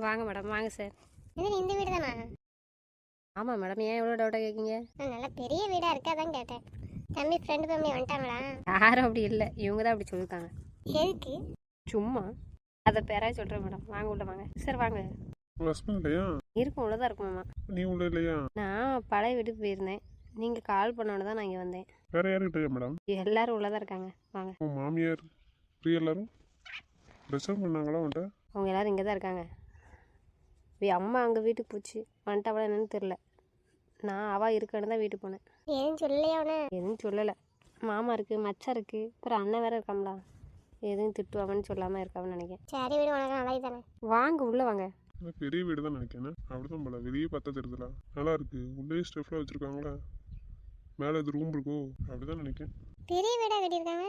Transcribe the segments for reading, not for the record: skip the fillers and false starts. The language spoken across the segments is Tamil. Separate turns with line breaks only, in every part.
வாங்க மேடம், வாங்க சார்.
இது இந்த வீடு தானா?
ஆமாம் மேடம், ஏன் எவ்வளோ டவுட்டாக கேட்குங்க?
நல்ல பெரிய வீடா இருக்கா தான் கேட்டேன். தம்பி ஃப்ரெண்டு ஃபேமிலி வந்துட்டாங்களா?
யாரும் அப்படி இல்லை, இவங்க தான் அப்படி சொல்லியிருக்காங்க.
எதுக்கு?
சும்மா அதை பேராக சொல்கிறேன் மேடம். வாங்க உள்ள வாங்க சார், வாங்க.
இல்லையா?
இருக்கும், உள்ளதான் இருக்கும் மாமா.
நீ உள்ள இல்லையா?
நான் பழைய வீட்டுக்கு போயிருந்தேன். நீங்கள் கால் பண்ணோன்னு தான் நான் இங்கே வந்தேன்.
வேற யாருக்கிட்டயா மேடம்?
எல்லாரும் உள்ளதான் இருக்காங்க, வாங்க.
உன் மாமியார் பிரியா எல்லாரும் ரிசர்வ் பண்ணாங்களா வந்துட்டு?
அவங்க எல்லாரும் இங்கே தான் இருக்காங்க. அம்மா அங்கே வீட்டுக்கு போச்சு, வந்துட்டாவளா என்னன்னு தெரில. நான் அவள் இருக்கன்னு தான் வீட்டுக்கு போனேன்.
எதுவும் சொல்லலையா அவனை?
எதுவும் சொல்லலை. மாமா இருக்குது, மச்சம் இருக்குது, அப்புறம் அண்ணன் வேறு இருக்காங்களா, எதுவும் திட்டுவாங்கன்னு சொல்லாமல் இருக்கான்னு நினைக்கிறேன்.
சரி வீடு உனக்கு நல்லது தானே.
வாங்க உள்ளே வாங்க.
பெரிய வீடு தான் நினைக்கிறேன். அப்படிதான் போல, வெளியே பார்த்தா தெரியுதுல. நல்லா இருக்கு. உள்ளே ஸ்டெஃப்லாம் வச்சிருக்காங்களா? மேலே இது ரூம் இருக்கோ? அப்படிதான் நினைக்கிறேன்.
பெரிய வீடா கட்டியிருக்காங்க.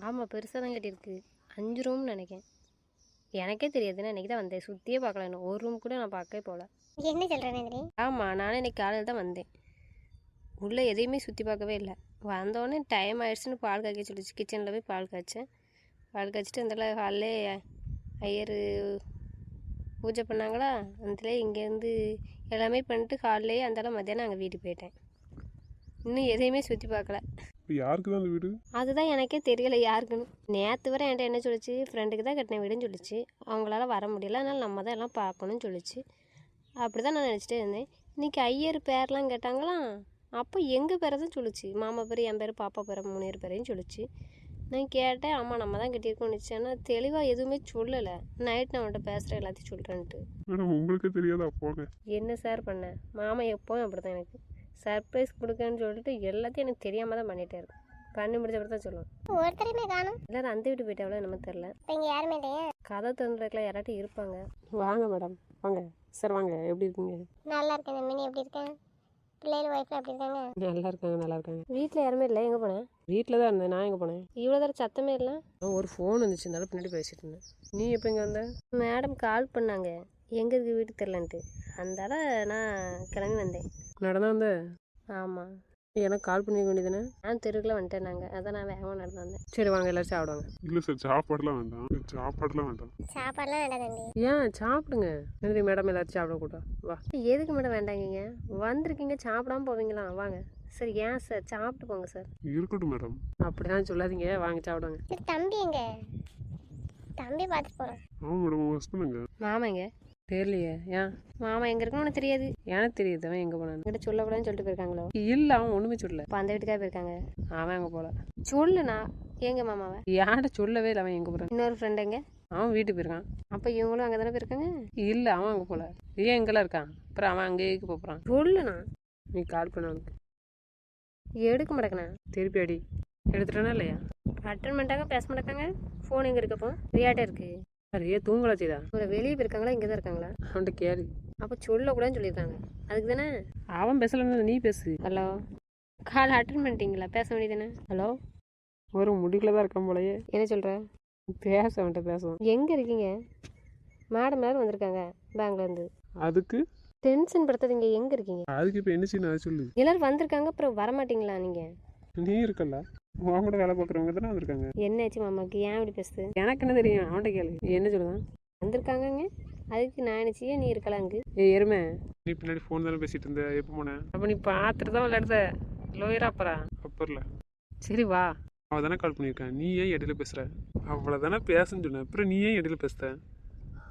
ஆமாம், பெருசாக தான் கட்டியிருக்கு. 5 ரூம்னு நினைக்கிறேன். எனக்கே தெரியாதுன்னா இன்றைக்கி தான் வந்தேன். சுற்றியே பார்க்கல, இன்னும் ஒரு ரூம் கூட நான் பார்க்கவே போகல.
என்ன சொல்கிறேன் நந்தினி?
ஆமாம், நானே இன்றைக்கி காலையில் தான் வந்தேன். உள்ளே எதையுமே சுற்றி பார்க்கவே இல்லை. வந்தோடனே டைம் ஆயிடுச்சுன்னு பால் காய்க்க சொல்லிச்சு. கிச்சனில் போய் பால் காய்ச்சேன். பால் காய்ச்சிட்டு அந்த ஹாலிலே ஐயர் பூஜை பண்ணாங்களா, அதில் இங்கேருந்து எல்லாமே பண்ணிட்டு ஹாலிலே அந்தால மத்தியானம் அங்கே வீட்டுக்கு போயிட்டேன். இன்னும் எதையுமே சுற்றி பார்க்கல.
இப்போ யாருக்கு தான் அந்த வீடு?
அதுதான் எனக்கே தெரியல யாருக்குன்னு. நேற்று வரை என்கிட்ட என்ன சொல்லிச்சு, ஃப்ரெண்டுக்கு தான் கட்டின வீடுன்னு சொல்லிச்சு. அவங்களால வர முடியல, அதனால் நம்ம தான் எல்லாம் பார்க்கணும்னு சொல்லிச்சு. அப்படி தான் நான் நினச்சிட்டே இருந்தேன். இன்றைக்கி ஐயர் பேர்லாம் கேட்டாங்களாம். அப்போ எங்கள் பேரை தான் சொல்லிச்சு. மாமா பேர், என் பேர், பாப்பா பேர், 3 பேரையும் சொல்லிச்சு. நான் கேட்டேன், ஆமாம் நம்ம தான் கட்டியிருக்கோம்னு நினச்சி. ஆனால் தெளிவாக எதுவுமே சொல்லலை. நைட் நான் அவன்கிட்ட பேசுகிறேன் எல்லாத்தையும் சொல்கிறேன்ட்டு.
மேடம் உங்களுக்கே தெரியாதா? போங்க.
என்ன சார் பண்ணேன்? மாமா எப்போவும் அப்படி தான் எனக்கு சர்ப்ரைஸ் கொடுக்கன்னு சொல்லிட்டு எல்லாத்தையும் எனக்கு தெரியாமல் தான் பண்ணிகிட்டே இருக்கும். பண்ணி முடிச்சப்படி தான் சொல்லுவோம்.
ஒருத்தரையுமே காணும்.
எல்லோரும் அந்த வீட்டு போயிட்டாவளோ நம்ம தெரில.
இப்போ இங்கே யாருமே இல்லையா?
கதை திறந்துருக்கலாம், யாராட்டும் இருப்பாங்க. வாங்க மேடம், வாங்க சார், வாங்க. எப்படி இருக்கீங்க?
நல்லா இருக்கேன் தம்பி. நீ எப்படி இருக்கேன்? பிள்ளைகள் ஒய்ஃப்லாம் எப்படி இருக்காங்க?
நல்லா இருக்காங்க, நல்லா இருக்காங்க. வீட்டில் யாருமே இல்லை. எங்கே போனேன்? வீட்டில் தான் இருந்தேன். நான் எங்கே போனேன்? இவ்வளோ தூரம் சத்தமே இல்லை. ஒரு ஃபோன் வந்துச்சு, இருந்தாலும் பின்னாடி பேசிட்டு இருந்தேன். நீ எப்போ இங்கே வந்த? மேடம் கால் பண்ணாங்க, எங்கே இருக்கு வீட்டு தெரிலன்ட்டு. அந்தால நான் கிளம்பி வந்தேன். நடந்து வந்தேன்? ஆமாம். எனக்கு கால் பண்ணிக்க வேண்டியதுன்னு. நான் தெருக்குள்ள வந்துட்டேன். நாங்கள் அதான் நான் வேகமாக நடந்து வந்தேன். சரி வாங்க, எல்லோரும் சாப்பிடுவாங்க.
இல்லை சார், சாப்பாடுலாம் வேண்டாம். சாப்பாடுலாம் வேண்டாம்.
சாப்பாடுலாம் வேண்டாம் தம்பி.
ஏன் சாப்பிடுங்க. நன்றி மேடம், எல்லாரும் சாப்பிட கூட்டா. வா. எதுக்கு மேடம் வேண்டாங்க? வந்திருக்கீங்க, சாப்பிடாம போவீங்களா? வாங்க. சரி, ஏன் சார்? சாப்பிட்டு போங்க சார்.
இருக்கட்டும் மேடம்.
அப்படிதான் சொல்லாதீங்க, வாங்க சாப்பிடுங்க.
சரி தம்பி எங்க? தம்பி பார்த்துட்டு போகிறோம்.
ஆமாம் மேடம். உங்கள் ஹஸ்பண்டுங்க?
மாமா எங்க? தெரியலையே. ஏன் மாமா எங்கே இருக்குன்னு உனக்கு தெரியாது? எனக்கு தெரியுது. அவன் எங்கே போனான்னு கிட்ட சொல்லக்கூடாதுன்னு சொல்லிட்டு போயிருக்காங்களோ? இல்லை, அவன் ஒன்றுமே சொல்லல. இப்போ அந்த வீட்டுக்காக போயிருக்காங்க. அவன் எங்கே போகல. சொல்லுண்ணா, எங்க மாமாவை? யார்கிட்ட சொல்லவே இல்லை. அவன் எங்கே போகிறான்? இன்னொரு ஃப்ரெண்டு எங்க? அவன் வீட்டுக்கு போயிருக்கான். அப்போ இவங்களும் அங்கே தானே போயிருக்காங்க? இல்லை, அவன் அங்கே போகல. ஏன் எங்கெல்லாம் இருக்கான்? அப்புறம் அவன் அங்கேயே போகிறான். சொல்லுண்ணா. நீ கால் பண்ண அவனுக்கு. எடுக்க மாட்டேங்கண்ணா. திருப்பி அடி. எடுத்துட்டானா இல்லையா? அட்டன் பண்ணிட்டாங்க, பேச மாட்டேக்காங்க. ஃபோன் எங்கே இருக்கப்போ? ஃப்ரீயாட்டே இருக்கு. சரியே தூங்கலாச்சுதா. ஒரு வெளியே போயிருக்காங்களா, இங்கே தான் இருக்காங்களா? அவன்கிட்ட கேளு. அப்போ சொல்லக்கூடாதுன்னு சொல்லியிருக்காங்க. அதுக்கு தானே அவன் பேசலன்னு நீ பேசு. ஹலோ, கால் அட்டன் பண்ணிட்டீங்களா? பேச வேண்டியதானே? ஹலோ, ஒரு முடிக்கல தான் இருக்கான் போலயே. என்ன சொல்கிற? பேச அவன்கிட்ட பேசுவோம். எங்கே இருக்கீங்க? மேடம் எல்லாரும் வந்திருக்காங்க பேங்க்லேருந்து.
அதுக்கு
டென்ஷன் படுத்தாதீங்க. எங்கே இருக்கீங்க?
அதுக்கு இப்போ என்ன செய்யணும் அதை சொல்லு.
எல்லாரும் வந்திருக்காங்க, அப்புறம் வரமாட்டீங்களா நீங்கள்?
நீ இருக்கல, உன் கூட வேலை பார்க்குறவங்க தானே வந்திருக்காங்க.
என்னாச்சு மாமாக்கு? ஏன் இப்படி பேசுது? எனக்கு என்ன தெரியும்? அவன்கிட்ட கேளு. என்ன சொல்லுதான்? வந்திருக்காங்கங்க, அதுக்கு நான் நினச்சியே நீ இருக்கலாங்க. எருமை,
நீ பின்னாடி ஃபோன் தானே பேசிட்டு இருந்த. எப்போ போனேன்?
அப்போ நீ பார்த்துட்டு தான் விளையாடுத லோயரா அப்புறம்.
அப்போ இல்லை,
சரி வா.
அவள் தானே கால் பண்ணியிருக்கேன். நீ ஏன் இடையில பேசுகிற? அவளை தானே பேசுன்னு சொன்னேன். அப்புறம் நீ ஏன் இடையில பேசுத?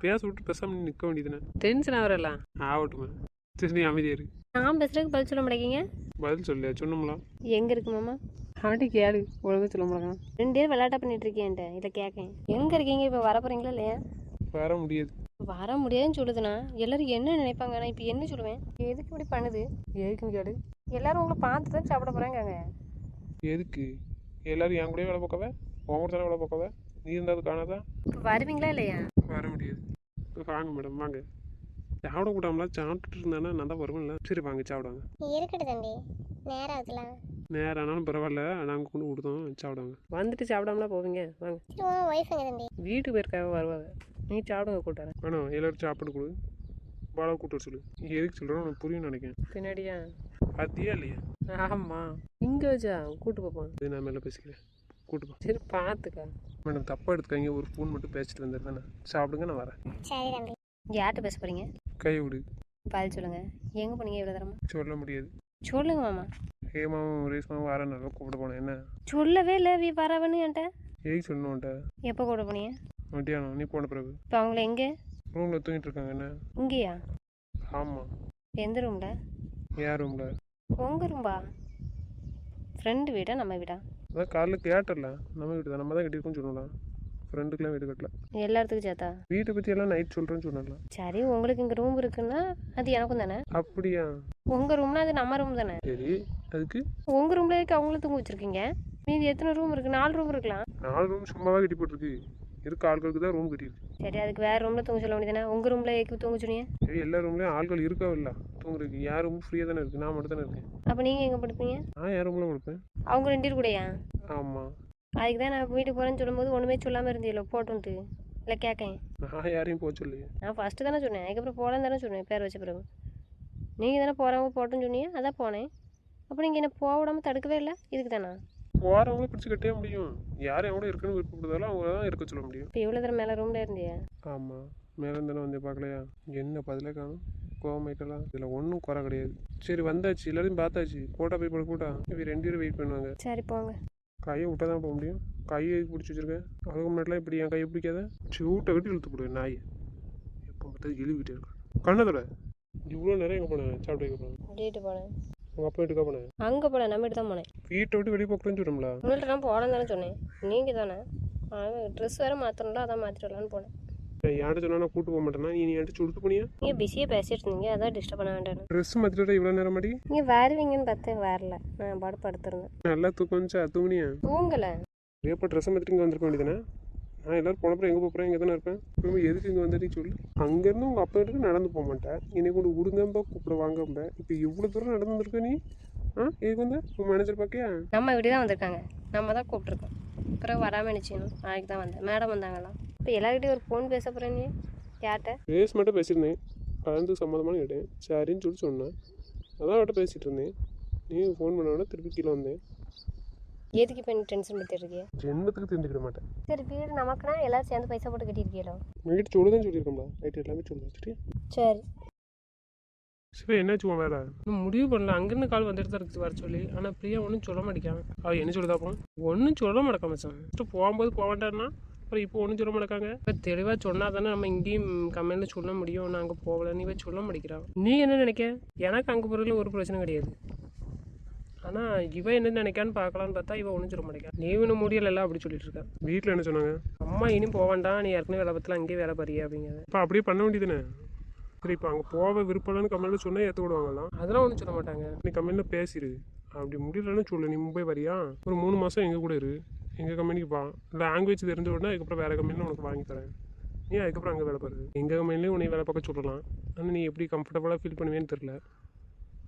பேச விட்டு பேசாமல் நீ நிற்க வேண்டியதுனே.
டென்ஷன் ஆகிறலாம்.
ஆகட்டுமே. சரி, நீ அமைதியாரு.
நான் பேசுறதுக்கு பதில் சொல்ல மாட்டேங்க.
பதில் சொல்ல சொன்னோம்லாம்.
எங்கே இருக்கு மாமா? அவன்கிட்ட கேளு. ஒழுங்கு சொல்ல மாட்டேங்க. 2 பேர் விளையாட்டா பண்ணிட்டு இருக்கேன்ட்ட. இதை கேட்கேன். எங்கே இருக்கீங்க? இப்போ வர போகிறீங்களா இல்லையா?
வர முடியாது.
வர முடியாதுன்னு சொல்லுதுண்ணா. எல்லாரும் என்ன நினைப்பாங்க? நான் இப்போ என்ன சொல்லுவேன்? எதுக்கு இப்படி பண்ணுது? எதுக்குன்னு கேளு. எல்லாரும் உங்களை பார்த்து தான் சாப்பிட போகிறாங்க.
எதுக்கு? எல்லாரும் என் கூடயே வேலை பார்க்கவே, உன் கூட தானே வேலை பார்க்கவே. நீ இருந்தால் காணாதா?
இப்போ வருவீங்களா இல்லையா?
வர முடியாது. வாங்க மேடம், வாங்க. சாப்பிட கூடாமலாம் சாப்பிட்டுட்டு இருந்தானா நான் தான் வருவேன்ல. சரி வாங்க சாப்பிடுவாங்க.
இருக்கட்டும் தம்பி, நேரம் ஆகுதுலாம்.
நேரம் ஆனாலும் பரவாயில்ல, நாங்கள் கொண்டு கொடுத்தோம். சாப்பிடுவாங்க.
வந்துட்டு சாப்பிடாமலாம் போவீங்க. வாங்க.
சரி உன் ஒய்ஃப் எங்க தம்பி?
வீட்டுக்கு போயிருக்காக, வருவாங்க. நீ சாப்பிடுங்க கூட்டார.
வேணாம், எல்லாரும் சாப்பிட்டு கொடு. பாலா கூட்டு சொல்லு. எதுக்கு சொல்கிறேன் உனக்கு புரியும்னு நினைக்கிறேன்.
பின்னாடியா?
பார்த்தியா இல்லையா?
ஆமாம், இங்கே வச்சா கூட்டு போப்போம்.
இது நான் மேலே பேசிக்கிறேன். கூட்டு போ.
சரி பார்த்துக்கா.
மேடம் தப்பாக எடுத்துக்காங்க. ஒரு ஃபோன் மட்டும் பேசிட்டு வந்துடுறேன். சாப்பிடுங்க, நான் வரேன்.
சரி தம்பி.
யார்கிட்ட பேச போகிறீங்க?
கை விடு.
பதில் சொல்லுங்கள். எங்கே போனீங்க இவ்வளோ தரமா?
சொல்ல முடியாது.
சொல்லுங்க மாமா.
ஹேமாவும் ரேஸ்மாவும் வர நல்லா கூப்பிட போனேன். என்ன
சொல்லவே இல்லை வரவன்னு என்கிட்ட.
ஏய் சொன்னோன்ட்ட
எப்போ கூட போனீங்க?
மத்தியானம் நீ போன பிறகு.
இப்போ அவங்கள எங்கே?
ரூமில் தூங்கிட்டு இருக்காங்க. என்ன?
இங்கேயா?
ஆமாம்.
எந்த ரூமில்?
ஏன் ரூமில்?
உங்கள் ரூம்பா? ஃப்ரெண்டு வீடா நம்ம வீடா?
அதான் காலைல கேட்டல, நம்ம வீடு தான், நம்ம தான் கட்டியிருக்கோம்னு சொல்லலாம். ஃப்ரெண்டுக்கெலாம் வீடு கட்டல.
எல்லா இடத்துக்கும் சேர்த்தா?
வீட்டை பற்றி எல்லாம் நைட் சொல்கிறேன்னு சொன்னலாம்.
சரி, உங்களுக்கு இங்கே ரூம் இருக்குன்னா அது எனக்கும் தானே.
அப்படியா?
உங்கள் ரூம்னா அது நம்ம ரூம் தானே.
சரி, அதுக்கு
உங்கள் ரூமில் இருக்க அவங்களும் தூங்க வச்சுருக்கீங்க. மீதி எத்தனை ரூம் இருக்குது? 4 ரூம் இருக்கலாம்.
4 ரூம் சும்மாவாக கட்டி போட்டிருக்கு. இருக்க ஆட்களுக்கு தான் ரூம் கட்டியிருக்கு.
சரி, அதுக்கு வேறு ரூமில் தூங்க சொல்ல வேண்டியதானே. உங்கள் ரூமில் ஏக்கு தூங்க சொன்னீங்க?
சரி, எல்லா ரூம்லேயும் ஆட்கள் இருக்கா இல்லை தூங்குறதுக்கு? யார் ரூம் ஃப்ரீயாக தானே இருக்குது, நான் மட்டும் தானே இருக்கேன்.
அப்போ நீங்கள் எங்கே படுப்பீங்க?
நான் என் ரூமில் கொடுப்பேன்.
அவங்க 2 பேர் கூடயா?
ஆமாம்.
அதுக்கு தான் நான் வீட்டுக்கு போகிறேன்னு சொல்லும்போது ஒன்றுமே சொல்லாமல் இருந்தீங்களோ போட்டுன்ட்டு. இல்லை கேட்கேன்.
நான் யாரையும் போக சொல்லையே.
நான் ஃபஸ்ட்டு தானே சொன்னேன், அதுக்கப்புறம் போகலான்னு தானே சொன்னேன் பேர் வச்ச பிறகு. நீங்கள் தானே போகிறவங்க போட்டுன்னு சொன்னீங்க, அதான் போனேன். அப்போ நீங்கள் என்ன போக விடாமல் தடுக்கவே இல்லை, இதுக்கு தானே.
போகிறவங்களே பிடிச்சி கட்டவே முடியும். யாரும் எவ்வளோ இருக்குன்னு விருப்பப்படுதாலும் அவங்க தான் இருக்க சொல்ல முடியும்.
இப்போ இவ்வளோ தூரம் மேலே ரூமில் இருந்தியா?
ஆமாம், மேலே இருந்தானே வந்து பார்க்கலையா? என்ன பதிலே காணும், கோவமாயிட்டலாம். இதில் ஒன்றும் குறை கிடையாது. சரி வந்தாச்சு, எல்லாரையும் பார்த்தாச்சு. போட்டா போய் படுக்க கூட்டா இப்போ 2 பேரும் வெயிட் பண்ணுவாங்க.
சரி போங்க.
கையை விட்டா தான் போக முடியும். கையை பிடிச்சி வச்சிருக்கேன். அதுக்கு முன்னாடிலாம் இப்படி என் கையை பிடிக்காத சூட்டை கட்டி இழுத்து போடுவேன். நாய் எப்போ பார்த்தாலும் இழுவிட்டே இருக்கேன். கண்ணதோட இவ்வளோ நேரம் எங்கே போனேன்? சாப்பிட்டு போனேன்.
வீட்டு போனேன்.
உங்கள் அப்பா வீட்டுக்கா போனேன்?
அங்கே போனேன், நம்ம வீட்டு தான் போனேன்.
வீட்டை விட்டு வெளியே போக்குறேன்னு சொல்லும்ல.
உங்கள்கிட்ட நான் போகலான்னு தானே சொன்னேன், நீங்கள் தானே. ட்ரெஸ் வேறு மாற்றணும்ல, அதான் மாற்றிட்டு வரலான்னு போனேன்.
யார்கிட்ட சொன்னா நான் கூட்டு போக மாட்டேன்னா நீ என்கிட்ட சுடுத்து போனியா?
நீங்கள் பிஸியாக பேசிட்டு இருந்தீங்க, அதான் டிஸ்டர்ப் பண்ண வேண்டாம்.
ட்ரெஸ் மாற்றிட்டு இவ்வளோ நேரம் மாடி?
நீங்கள் வருவீங்கன்னு பார்த்தேன், வரல. நான் பாடு படுத்துருந்தேன்.
நல்லா தூக்கம் வந்துச்சா? தூங்குனியா?
தூங்கலை.
எப்போ ட்ரெஸ்ஸை மாற்றிட்டு இங்கே வந்திருக்க வேண்டியதானே? நான் எல்லோரும் போனப்பறம் எங்கே போகிறேன்? இங்கே தானே இருப்பேன். இப்போ எதுக்கு இங்கே வந்து நீ சொல்லு? அங்கேருந்து உங்கள் அப்பா வீட்டுக்கு நடந்து போக மாட்டேன். என்னை கொண்டு விடுங்கம்பா, கூப்பிட வாங்கம்ப. இப்போ இவ்வளோ தூரம் நடந்து வந்திருக்க நீ? இதுக்கு வந்து உங்கள் மேனேஜர் பார்க்கியா?
நம்ம வீடு தான் வந்திருக்காங்க, நம்ம தான் கூப்பிட்ருக்கோம். அப்புறம் வராமல் நினச்சிக்கணும். நாளைக்கு தான் வந்தேன். மேடம் வந்தாங்களாம். இப்போ எல்லாருக்கிட்டையும் ஒரு ஃபோன் பேச போகிறேன். நீ யார்கிட்ட
பேச மட்டும் பேசியிருந்தேன். கலந்து சம்மந்தமான கேட்டேன். சரின்னு சொல்லி சொன்னேன். அதான் அவட்ட பேசிகிட்டு இருந்தேன். நீ ஃபோன் பண்ணோட திருப்பி கீழே வந்தேன்.
எதுக்கு இப்போ நீ டென்ஷன் படுத்திட்டு இருக்கியா?
ஜென்மத்துக்கு தெரிஞ்சுக்கிட மாட்டேன்.
சரி, வீடு நமக்குனா எல்லாரும் சேர்ந்து பைசா போட்டு கட்டியிருக்கீங்களோ?
உங்ககிட்ட சொல்லுதான் சொல்லியிருக்கோம்ல. ரைட், எல்லாமே சொல்லுவேன். சரியா?
சரி.
சரி, என்னாச்சு உன் வேலை?
இன்னும் முடிவு பண்ணல. அங்கேருந்து கால் வந்துட்டு தான் இருக்குது வர சொல்லி. ஆனால் பிரியா ஒன்றும் சொல்ல மாட்டேக்கான். அவள் என்ன சொல்லுதாப்போ? ஒன்றும் சொல்ல மாட்டேக்கா மச்சான். ஃபஸ்ட்டு போகும்போது போக வேண்டான்னா அப்புறம் இப்போ ஒன்றும் சொல்ல மாட்டேக்காங்க. இப்போ தெளிவாக சொன்னால் தானே நம்ம இங்கேயும் கம்மியில் சொல்ல முடியும். நான் அங்கே போகல, நீ போய் சொல்ல மாட்டேங்கிறான். நீ என்ன நினைக்க? எனக்கு அங்கே போகிறதுல ஒரு பிரச்சனை கிடையாது. ஆனால் இவன் என்ன நினைக்கான்னு பார்க்கலான்னு பார்த்தா இவன் ஒன்றும் சொல்ல மாட்டேங்கான். நீ இன்னும் முடியலை அப்படி சொல்லிட்டு இருக்கேன்.
வீட்டில் என்ன சொன்னாங்க?
அம்மா இனியும் போக வேண்டாம், நீ ஏற்கனவே வேலை பற்றில அங்கேயே வேலை பாரியா அப்படிங்கிறது.
இப்போ அப்படியே பண்ண வேண்டியதுனே. சரி, இப்போ அங்கே போக விருப்பம்னு கம்மியில் சொன்னால் ஏற்ற விடுவாங்கலாம்.
அதெல்லாம் ஒன்றும் சொல்ல மாட்டாங்க.
நீ கம்பெனியில் பேசிடு. அப்படி முடியலன்னு சொல்லு. நீ மும்பை வரியா? ஒரு 3 மாதம் எங்கள் கூட இரு. எங்கள் கம்பெனிக்கு வா. லாங்குவேஜ் தெரிஞ்ச உடனே அதுக்கப்புறம் வேறு கம்பெனியில் உனக்கு வாங்கி தரேன். நீ அதுக்கப்புறம் அங்கே வேலை பாரு. எங்கள் கம்பெனிலேயும் உன்னை வேலை பார்க்க சொல்லலாம். ஆனால் நீ எப்படி கம்ஃபர்டபுளாக ஃபீல் பண்ணுவேன்னு தெரில.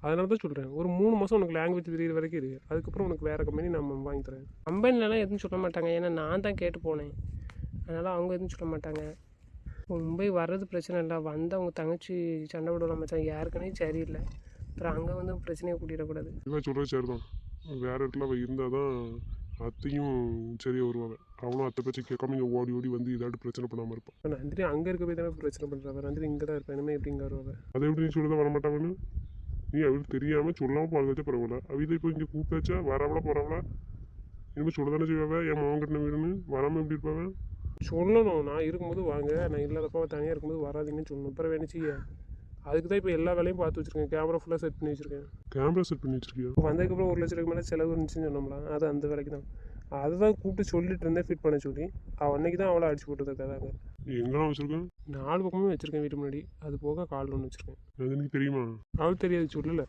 அதனால தான் சொல்கிறேன். ஒரு 3 மாதம் உனக்கு லாங்குவேஜ் தெரியுற வரைக்கும் இரு. அதுக்கப்புறம் உனக்கு வேறு கம்பெனி நம்ம வாங்கி தரேன்.
கம்பெனிலலாம் எதுவும் சொல்ல மாட்டாங்க. ஏன்னா நான் தான் கேட்டு போனேன். அதனால் அவங்க எதுவும் சொல்ல மாட்டாங்க. மும்பை வர்றது பிரச்சனை இல்லை. வந்து அவங்க தங்கச்சி சண்டை விடலாம் மச்சான். யாருக்குனே சரியில்லை. அப்புறம் அங்கே வந்து பிரச்சனையை கூட்டிடக்கூடாது.
இவன் சொல்கிறது சரி தான். வேறு இடத்துல அவள் இருந்தால் தான் அத்தையும் சரியாக வருவாங்க. அவனும் அத்தை பேச்சு கேட்காம இங்கே ஓடி ஓடி வந்து இதாட்டு பிரச்சனை பண்ணாமல் இருப்பான். இப்போ நந்தினி அங்கே இருக்க போய் தானே பிரச்சனை பண்ணுறாங்க. நந்தினி இங்கே தான் இருப்பேன். இனிமேல் எப்படி இங்கே வருவாங்க? அதை எப்படி நீ சொல்ல தான் வரமாட்டாங்கன்னு நீ அவளுக்கு தெரியாமல் சொல்லாமல் பாதுகாச்சா பரவாயில்ல. அவிதை இப்போ இங்கே கூப்பிட்டாச்சா வரவளா போகிறவளா? இனிமேல் சொல்ல தானே செய்வாங்க. என் மகன் கட்டின வீடுன்னு வராமல் எப்படி இருப்பாங்க? சொல்லணும். நான் இருக்கும்போது வாங்க, நான் இல்லாதப்போ தனியாக இருக்கும்போது வராதிங்கன்னு சொல்லணும். அப்புறம் வேணுச்சியா? அதுக்கு தான் இப்போ எல்லா வேலையும் பார்த்து வச்சுருக்கேன். கேமரா ஃபுல்லாக செட் பண்ணி வச்சுருக்கேன். கேமரா செட் பண்ணி வச்சுருக்கியா? வந்ததுக்கப்புறம் 1 லட்சத்துக்கு மேலே செலவு இருந்துச்சுன்னு சொன்னோம்லாம். அது அந்த வேலைக்கு தான். அதை தான் கூப்பிட்டு சொல்லிட்டு இருந்தேன் ஃபிட் பண்ண சொல்லி. அவள் அன்றைக்கி தான் அவளை அடிச்சு போட்டுருக்காங்க. எங்கெல்லாம் வச்சுருக்கேன்? 4 பக்கமும் வச்சுருக்கேன் வீட்டு முன்னாடி. அது போக கால் ஒன்று வச்சுருக்கேன். நந்தினிக்கு தெரியுமா? அவளுக்கு தெரியாது, சொல்லலை.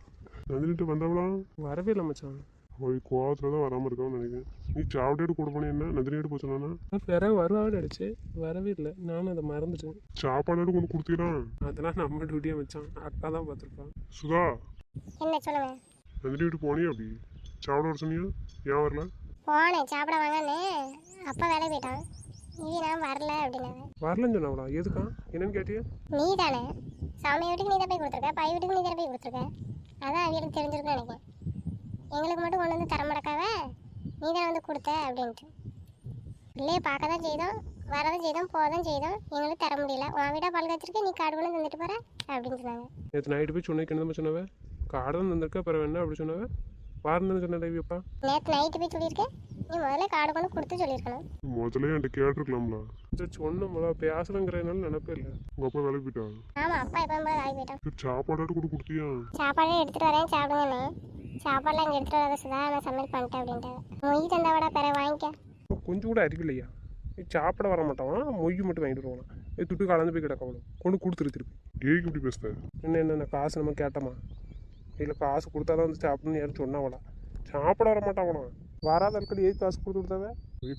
நந்தினிட்டு வந்தவளா? வரவே இல்லை மச்சான். அவள் கோவத்தில் தான் வராமல் இருக்கான்னு நினைக்கிறேன். நீ சாப்பிட்டு கூட போனே என்ன? நந்தினிட்டு போச்சுனா
வேற வருவான்னு நினச்சி வரவே இல்லை. நானும் அதை மறந்துட்டேன்.
சாப்பாடு கொண்டு கொடுத்துக்கிறான்.
அதெல்லாம் நம்ம டியூட்டியாக வச்சான். அக்கா தான் பார்த்துருப்பான்.
சுதா,
என்ன சொல்லுங்க?
நந்தினி வீட்டு போனியா? அப்படி சாப்பிட வர சொன்னியா? ஏன் வரல?
போனேன் சாப்பிட வாங்கன்னு. அப்பா வேலை போயிட்டான். இது நான் வரல அப்படின்னாங்க.
வரலன்னு சொன்னாவளா? எதுக்கா? என்னன்னு கேட்டியா?
நீ தானே சாமி வீட்டுக்கு நீ தான் போய் கொடுத்துருக்க, பை வீட்டுக்கு நீ தானே போய் கொடுத்துருக்க. அதான் அவங்களுக்கு தெரிஞ்சிருக்குன்னு நினைக்கிறேன். எங்களுக்கு மட்டும் கொண்டு வந்து தர மாட்டக்காவ, நீ தானே வந்து கொடுத்த அப்படின்ட்டு. பிள்ளையை பார்க்க தான் செய்தோம். வரதான் செய்தோம் போதான் செய்தோம் எங்களுக்கு தர முடியல உன் வீடா பால் காய்ச்சிருக்க நீ காடு கொண்டு தந்துட்டு போற அப்படின்னு சொன்னாங்க.
நேற்று நைட்டு போய் சொன்னேன் என்ன சொன்னவ காடன் வந்திருக்க அப்புறம் என்ன அப்படி சொன்னவ வாரன்னு சொன்ன தேவியப்பா.
நேற்று நைட்டு போய் சொல்லியிருக்கேன் நீ முதல்ல காடு கொண்டு கொடுத்து சொல்லியிருக்கணும்.
முதல்ல என்கிட்ட கேட்டிருக்கலாம்ல. சொன்னோம்ல பேசணுங்கிறதுனால நினைப்பே இல்லை. உங்க அப்பா வேலைக்கு போயிட்டாங்க.
ஆமா அப்பா எப்போ வேலைக்கு போயிட்டான்.
சாப்பாடு கூட கொடுத்தியா?
சாப்பாடு எடுத்துட்டு வரேன் சாப்பிடுங்கண்ணே. சாப்பாடுலாம் இங்கே எடுத்துட்டு வர சுதா நான் சமையல் பண்ணிட்டேன் அப்படின்ட்டு. மொய் தந்தாவடா பிற வாங்கிக்க.
கொஞ்சம் கூட அறிவில்லையா? சாப்பிட வர மாட்டான், மொய் மட்டும் வாங்கிட்டு வருவான். துட்டு கலந்து போய் கிடக்க அவ்வளோ கொண்டு கொடுத்துரு திருப்பி.
ஏய்க்கு இப்படி பேசுத?
என்ன காசு நம்ம கேட்டோமா? இல்லை காசு கொடுத்தா தான் வந்து சாப்பிடுன்னு யாரும் சொன்னாவளா? சாப்பிட வர மாட்டாங்கண்ணா. வராத இருக்கடி ஏய் காசு கொடுத்து கொடுத்தாவே.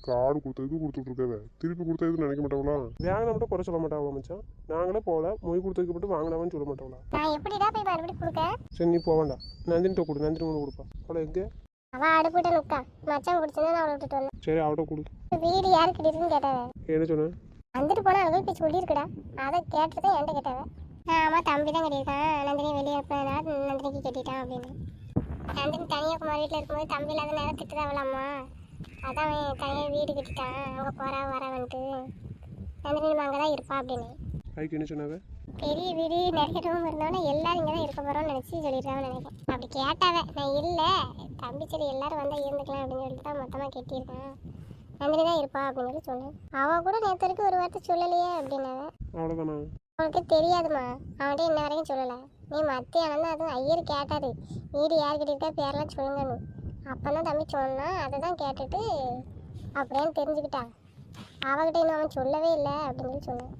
காடு கொடுத்ததுக்கு கொடுத்துட்ருக்காவே திருப்பி கொடுத்தது நினைக்க மாட்டாங்களா?
வாங்கினா மட்டும் குறை சொல்ல மாட்டாங்களா மச்சான்? நாங்களே போகல மொய் கொடுத்ததுக்கு மட்டும் வாங்கினாவன்னு சொல்ல மாட்டாங்களா?
நான் எப்படிடா போய் மறுபடியும் கொடுக்க?
சரி நீ போக வேண்டாம், நந்தினிட்ட கொடு, நந்தினி ஒன்று கொடுப்பா. அவளை எங்கே?
அவள் அடுப்பிட்ட நிற்கா மச்சான் குடிச்சுன்னு நான் அவளை விட்டுட்டு வந்தேன்.
சரி அவட்ட கொடு.
வீடு யாருக்கு இருக்குன்னு கேட்டாவே.
என்ன சொன்னேன்?
வந்துட்டு போனால் அவள் போய் சொல்லியிருக்கடா. அதை கேட்டுட்டு தான் என்கிட்ட கேட்டாவே. ஆமாம் தம்பி தான் கட்டியிருக்கான் நந்தினி வெளியே இருப்பதா நந்தினிக்கு கட்டிட்டான் அப்படின்னு. நந்தினி கன்னியாகுமரி வீட்டில் இருக்கும்போது தம்பி இல்லாத நேரம் திட்டுதாவலாமா. அதான் அவன் தனியாக வீடு கட்டிட்டான் அங்கே போகிறா வரவன்ட்டு. நந்தினி நம்ம அங்கே தான் இருப்பா அப்படின்னு.
அதுக்கு என்ன சொன்னாவே?
பெரிய வீடு நிறைய ரூம் இருந்தோன்னே எல்லாரும் இங்கே தான் இருக்க போகிறோம்னு நினச்சி சொல்லிடுறான்னு நினைக்கிறேன். அப்படி கேட்டாவே நான் இல்லை தம்பி சரி எல்லாரும் வந்தால் இருந்துக்கலாம் அப்படின்னு சொல்லிட்டு தான் மொத்தமாக கட்டியிருக்கேன். நந்தினி தான் இருப்பா அப்படின்னு சொல்லி சொன்னேன். அவள் கூட நேற்று வரைக்கும் ஒரு வார்த்தை சொல்லலையே அப்படின்னாவே.
அவ்வளோதானா?
அவனுக்கு தெரியாதுமா அவன்கிட்ட இன்ன வரைக்கும் சொல்லலை. நீ மத்தியானம் தான் அதுவும் ஐயர் கேட்டாரு வீடு யார்கிட்ட இருக்கா பேரெல்லாம் சொல்லுங்கன்னு. அப்போ தான் தம்பி சொன்னான் அதை தான் கேட்டுட்டு அப்படியான்னு தெரிஞ்சுக்கிட்டா. அவகிட்ட இன்னும் அவன் சொல்லவே இல்லை அப்படின்னு சொல்லி சொன்னான்.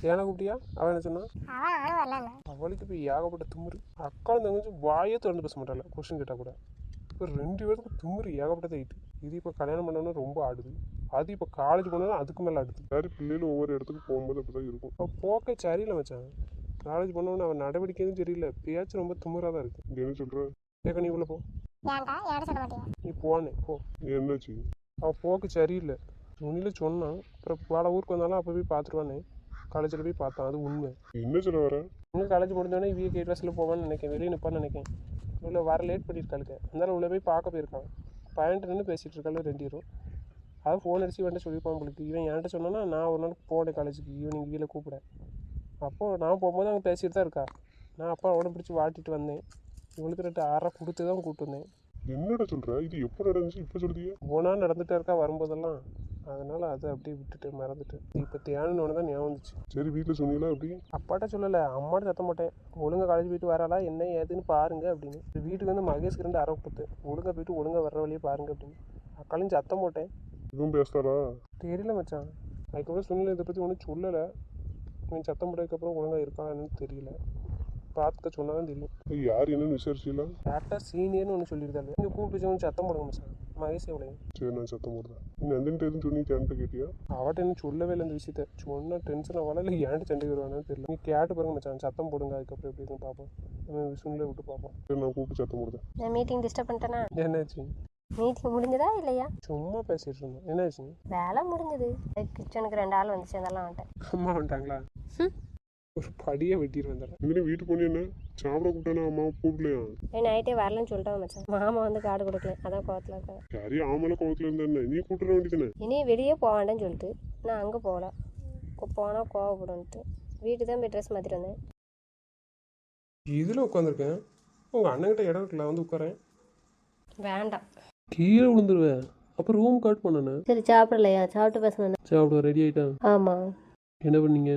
ஏன்னா கூப்பிட்டியா? அவன் என்ன சொன்னான்?
அவன் ஆனும் வரலண்ணா.
அவளுக்கு இப்போ ஏகப்பட்ட துமுறு. அக்காவும் தங்கச்சி வாயே திறந்து பேச மாட்டாள் கொஸ்டின் கேட்டால் கூட. இப்போ 2 பேருக்கு துமுறு ஏகப்பட்டது ஆயிட்டு. இது இப்போ கல்யாணம் பண்ணோன்னா ரொம்ப ஆடுது. அது இப்போ காலேஜ் போனோன்னா அதுக்கு மேலே ஆடுது.
சரி பிள்ளைகளும் ஒவ்வொரு இடத்துக்கு போகும்போது அப்படி தான் இருக்கும்.
அவள் போக்கே சரியில்லை மச்சான். காலேஜ் போனோன்னு அவன் நடவடிக்கையும் சரியில்லை, பேச்சு ரொம்ப துமுறாக தான் இருக்குது.
இது என்ன சொல்கிற?
கேட்க நீ உள்ள போ.
ஏன்டா யாரும் சொல்ல மாட்டியா?
நீ போனே போ.
என்னாச்சு?
அவள் போக்கு சரியில்லை. துணியில் சொன்னான். அப்புறம் வேலை ஊருக்கு வந்தாலும் அப்போ போய் பார்த்துருவானே. காலேஜில் போய் பார்த்தான், அது உண்மை.
என்ன சொல்ல வர?
இங்கே காலேஜ் முடிஞ்சோடனே இவங்க கேட் வாசலில் போவான்னு நினைக்கேன், வெளியே நிற்பான்னு நினைக்கேன். இவ்வளோ வர லேட் பண்ணியிருக்காளுங்க. அதனால உள்ளே போய் பார்க்க போயிருக்கான். பையன்ட்டு நின்று பேசிகிட்டு இருக்காள் 2 பேரும். அது ஃபோன் அடிச்சு இவன்ட்ட சொல்லியிருப்பான் உங்களுக்கு. இவன் என்கிட்ட சொன்னான்னா நான் ஒரு நாள் போனேன் காலேஜுக்கு ஈவினிங் கீழே கூப்பிட. அப்போது நான் போகும்போது அங்கே பேசிட்டு தான் இருக்கா. நான் அப்பா அவனை பிடிச்சி வாட்டிட்டு வந்தேன். இவளுக்கு 2 அரை கொடுத்து தான் கூப்பிட்டு வந்தேன்.
என்னடா சொல்கிற? இது எப்போ நடந்துச்சு இப்போ சொல்லுதியா?
போனா நடந்துகிட்டே இருக்கா வரும்போதெல்லாம். அதனால் அதை அப்படியே விட்டுட்டு மறந்துட்டு இப்போ தேனோன்னு தான் ஞாபகம் வந்துச்சு.
சரி வீட்டில் சொன்னீங்களா அப்படி?
அப்பாட்ட சொல்லலை, அம்மாட்ட சத்த மாட்டேன். ஒழுங்காக காலேஜ் போயிட்டு வராளா என்ன ஏதுன்னு பாருங்க அப்படின்னு. வீட்டுக்கு வந்து மகேஷ்க்கு 2 அரை கொடுத்து ஒழுங்காக போயிட்டு ஒழுங்காக வர்ற வழியே பாருங்க அப்படின்னு. அக்காலையும் சத்தம் போட்டேன்.
இதுவும் பேசுதாரா?
தெரியல மச்சான். அதுக்கப்புறம் சொன்னல இதை பற்றி ஒன்றும் சொல்லலை. இவன் சத்தம் போட்டதுக்கப்புறம் ஒழுங்காக இருக்கான்னு தெரியல. பார்த்துக்க சொன்னால் தான் தெரியும்.
யார் என்னன்னு விசாரிச்சிக்கலாம்?
டேரக்டாக சீனியர்னு ஒன்று சொல்லியிருந்தாரு. இங்கே கூப்பிட்டு சத்தம் போடுங்க மச்சான். மகேஷ் எவ்வளோ?
சரி நான் சத்தம் போடுறேன். நீ நந்தினிட்ட எதுவும் சொன்னி கேன்ட்டு கேட்டியா?
அவட்ட இன்னும் சொல்லவே இல்லை இந்த விஷயத்த. சொன்னால் டென்ஷன் ஆகல இல்லை ஏன்ட்டு சண்டைக்கு வருவானு தெரியல. நீ கேட்டு பாருங்க மச்சான், சத்தம் போடுங்க. அதுக்கப்புறம் எப்படி இருக்குன்னு பார்ப்போம். நம்ம விசுனில் விட்டு பார்ப்போம்.
சரி நான் கூப்பிட்டு சத்தம் போடுறேன்.
நான் மீட்டிங் டிஸ்டர்ப் பண்ணிட்டேனா?
என்னாச்சு?
மீட்டிங் முடிஞ்சதா இல்லையா?
சும்மா பேசிட்டு இருந்தோம். என்னாச்சு?
வேலை முடிஞ்சது. கிச்சனுக்கு 2 ஆள் வந்து சேர்ந்தாலும் வந்துட்டேன்.
அம்மா வந்துட்டாங்களா? ஒரு படியை வெட்டிட்டு வந்துடுறேன்.
இதுலேயும் வீட்டுக்கு போனி என்ன சாப்பிட கூப்பிட்டேன்னா அம்மாவை கூப்பிடலையா?
நைட்டே வரலன்னு சொல்லிட்டேன் மச்சான். மாமா வந்து கார்டு கொடுக்கல, அதான் கோவத்தில் இருக்காங்க.
யாரையும் ஆமலை கோவத்தில் இருந்தா நீ கூப்பிட வேண்டியதானே?
இனி வெளியே போக வேண்டாம்னு சொல்லிட்டு நான் அங்கே போகல. போனால் கோவப்படும்ட்டு வீட்டுக்கு தான் போய் ட்ரெஸ் மாற்றிட்டு வந்தேன்.
இதில் உட்காந்துருக்கேன். உங்கள் அண்ணன்கிட்ட இடம் இருக்குல்ல, வந்து உட்காரேன்.
வேண்டாம்.
கீழே விழுந்துருவேன். அப்புறம் ரூம் காட் பண்ணேண்ணே.
சரி சாப்பிடலையா? சாப்பிட்டு பேசணும்.
சாப்பிடுவா ரெடி ஆகிட்டான்.
ஆமாம்.
என்ன பண்ணீங்க?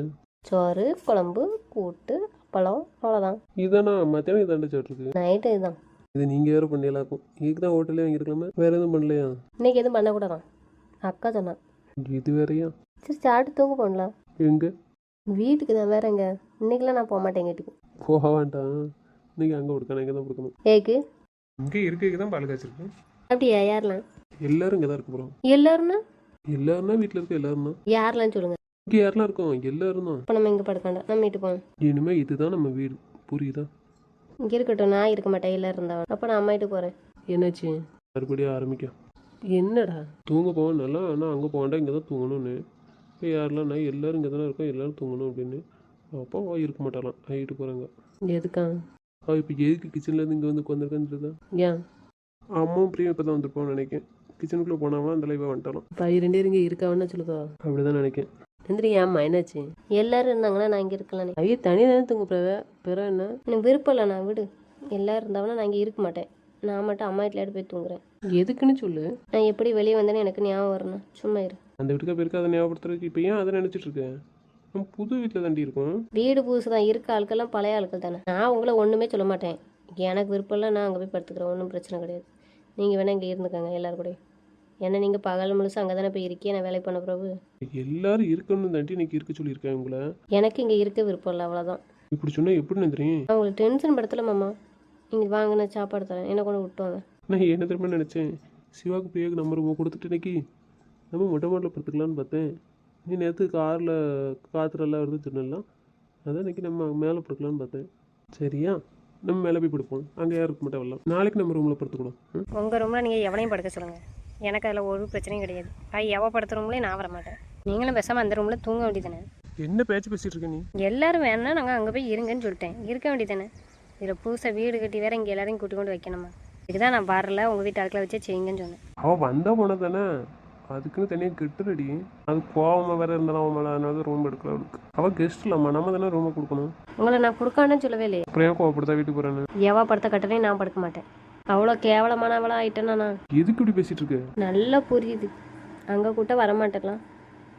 சோறு குழம்பு கூட்டு அப்பளம் அவ்வளோதான்.
இதானா மத்தியானம் இதாண்ட சாப்பிட்ருக்கு.
நைட்டு இதுதான்.
இது நீங்கள் வேறு பண்ணியெல்லாம் இருக்கும். இதுக்கு தான் ஹோட்டலே வாங்கியிருக்கலாமே. வேறு எதுவும் பண்ணலையா?
இன்னைக்கு எதுவும் பண்ணக்கூடாதான் அக்கா சொன்னான்.
இது வேறையா?
சரி சாப்பிட்டு தூங்க போடலாம்.
எங்கே?
வீட்டுக்கு தான். வேற எங்க? இன்னைக்கெல்லாம் நான் போக மாட்டேன் வீட்டுக்கு.
போக வேண்டாம். இன்னைக்கு அங்கே கொடுக்கணும், இங்கே தான் கொடுக்கணும்.
ஏக்கு
இங்கே இருக்க தான் பால் காய்ச்சிருக்கேன்.
அப்படியா? யாரெல்லாம்?
எல்லாரும் இங்கே தான் இருக்க போகிறோம்.
எல்லாரும்னா?
எல்லாருன்னா வீட்டில் இருக்க எல்லாரும் தான்.
யாரெல்லாம் சொல்லுங்க.
இங்கே யாரெல்லாம் இருக்கோம்? எல்லாரும் தான்.
இப்போ நம்ம இங்கே படுக்காண்டா, நம்ம வீட்டு போகணும்.
இனிமேல் இதுதான் நம்ம வீடு, புரியுதா?
இங்கே இருக்கட்டும், நான் இருக்க மாட்டேன். எல்லாரும் இருந்தாவன். அப்போ நான் அம்மா வீட்டுக்கு போகிறேன். என்னாச்சு?
மறுபடியும் ஆரம்பிக்கும்.
என்னடா?
தூங்க போவேன் நல்லா. ஆனால் அங்கே போக வேண்டாம், இங்கே தான் தூங்கணும்னு. இப்போ யாரெல்லாம் நான் எல்லோரும் இங்கே தானே இருக்கோம், எல்லோரும் தூங்கணும் அப்படின்னு. அப்போ இருக்க மாட்டாலாம், வீட்டுக்கு போகிறாங்க.
எதுக்கா?
இப்போ எதுக்கு கிச்சன்லேருந்து இங்கே வந்து உட்காந்துருக்கான்னு தான்.
ஏன்?
அம்மாவும் பிரியும் இப்போ தான் வந்துருப்போம்னு நினைக்கிறேன். கிச்சனுக்குள்ளே போனாமல் அந்த லைவாக வந்துட்டாலும்.
இப்போ 2 பேரும் இங்கே இருக்காவன்னா சொல்லுதா?
அப்படி தான் நினைக்கிறேன்.
நந்தினி ஏம்மா என்னாச்சு?
எல்லாரும் இருந்தாங்கன்னா நான் இங்கே இருக்கலாம்.
ஐயோ தனியாக தானே தூங்க பிறகு என்ன?
எனக்கு விருப்பம் இல்லை, நான் விடு. எல்லாரும் இருந்தாங்கன்னா நான் இங்கே இருக்க மாட்டேன். நான் மட்டும் அம்மா வீட்டில் போய் தூங்குறேன்.
எதுக்குன்னு சொல்லு.
நான் எப்படி வெளியே வந்தேன்னு எனக்கு ஞாபகம் வரணும். சும்மா இரு.
அந்த வீட்டுக்கா போயிருக்க அதை ஞாபகப்படுத்துறதுக்கு இப்போ ஏன் அதை நினச்சிட்டு இருக்கேன்? நம்ம புது வீட்டில் தாண்டி இருக்கோம்.
வீடு புதுசு தான், இருக்க ஆட்கள்லாம் பழைய ஆட்கள் தானே. நான் உங்களை ஒன்றுமே சொல்ல மாட்டேன். எனக்கு விருப்பம் இல்லை, நான் அங்கே போய் படுத்துக்கிறேன். ஒன்றும் பிரச்சனை கிடையாது. நீங்கள் வேணால் இங்கே இருந்துக்கங்க எல்லாரும் கூட. ஏன்னா நீங்கள் பகல் முழுசு அங்கே தானே போய் இருக்கே, நான் வேலைக்கு பண்ண பிறகு.
எல்லாரும் இருக்கணும்னு தாண்டி இன்னைக்கு இருக்க சொல்லியிருக்கேன் உங்களை.
எனக்கு இங்கே இருக்க விருப்பம் இல்லை, அவ்வளோதான்.
இப்படி சொன்னால் எப்படி நந்தினி?
நான் உங்களுக்கு டென்ஷன் படுத்தலை மாமா. நீங்கள் வாங்க, நான் சாப்பாடு தரேன், என்ன கொண்டு விட்டுவாங்க.
நான் என்ன தெரியுமா நினச்சேன், சிவாக்கு பிரியாக்கு நம்பர் கொடுத்துட்டு இன்னைக்கு நம்ம மொட்டை மாடலில் படுத்துக்கலான்னு பார்த்தேன். நீ நேற்று காரில் காற்றுலாம் வருது சொன்னலாம், அதான் இன்னைக்கு நம்ம மேலே படுக்கலான்னு பார்த்தேன். சரியா, நம்ம மேலே போய் படுப்போம். அங்கே யாரும் இருக்க மாட்டேன் வரலாம். நாளைக்கு நம்ம ரூமில் படுத்துக்கணும்.
உங்கள் ரூமில் நீங்கள் எவனையும் படுக்க சொல்லுங்கள், எனக்கு அதில் ஒரு பிரச்சனையும் கிடையாது. எவ படுத்த ரூம்லேயே நான் வர மாட்டேன். நீங்களும் பேசாமல் அந்த ரூமில் தூங்க வேண்டியதானே.
என்ன பேச்சு பேசிகிட்டு இருக்க நீ?
எல்லாரும் வேணா நாங்கள் அங்கே போய் இருங்கன்னு சொல்லிட்டேன், இருக்க வேண்டியதானே. இதில் புதுசாக வீடு கட்டி வேற இங்கே எல்லாரையும் கூட்டி கொண்டு வைக்கணுமா? இதுக்கு தான் நான் வரல, உங்கள் வீட்டு ஆட்களை வச்சே செய்யுங்கன்னு சொன்னேன்.
அவள் வந்தால் போனால் தானே, அதுக்குன்னு தனியாக கெட்டுறடி. அது கோவமாக வேற இருந்தாலும் அவன் மேலே, அதனால தான் ரூம் எடுக்கல அவளுக்கு. அவள் கெஸ்ட் இல்லாமா, நம்ம தானே ரூமை கொடுக்கணும்.
உங்களை நான் கொடுக்கான்னு சொல்லவே இல்லையே.
அப்புறம் ஏன் கோவப்படுத்தா வீட்டுக்கு போகிறேன்னு?
எவா படுத்த கட்டளையும் நான் படுக்க மாட்டேன். அவ்வளோ கேவலமானவளா ஆயிட்டேன்னா நான்.
எதுக்கு இப்படி பேசிகிட்டு இருக்கு?
நல்லா புரியுது, அங்கே கூட்ட வரமாட்டேலாம்.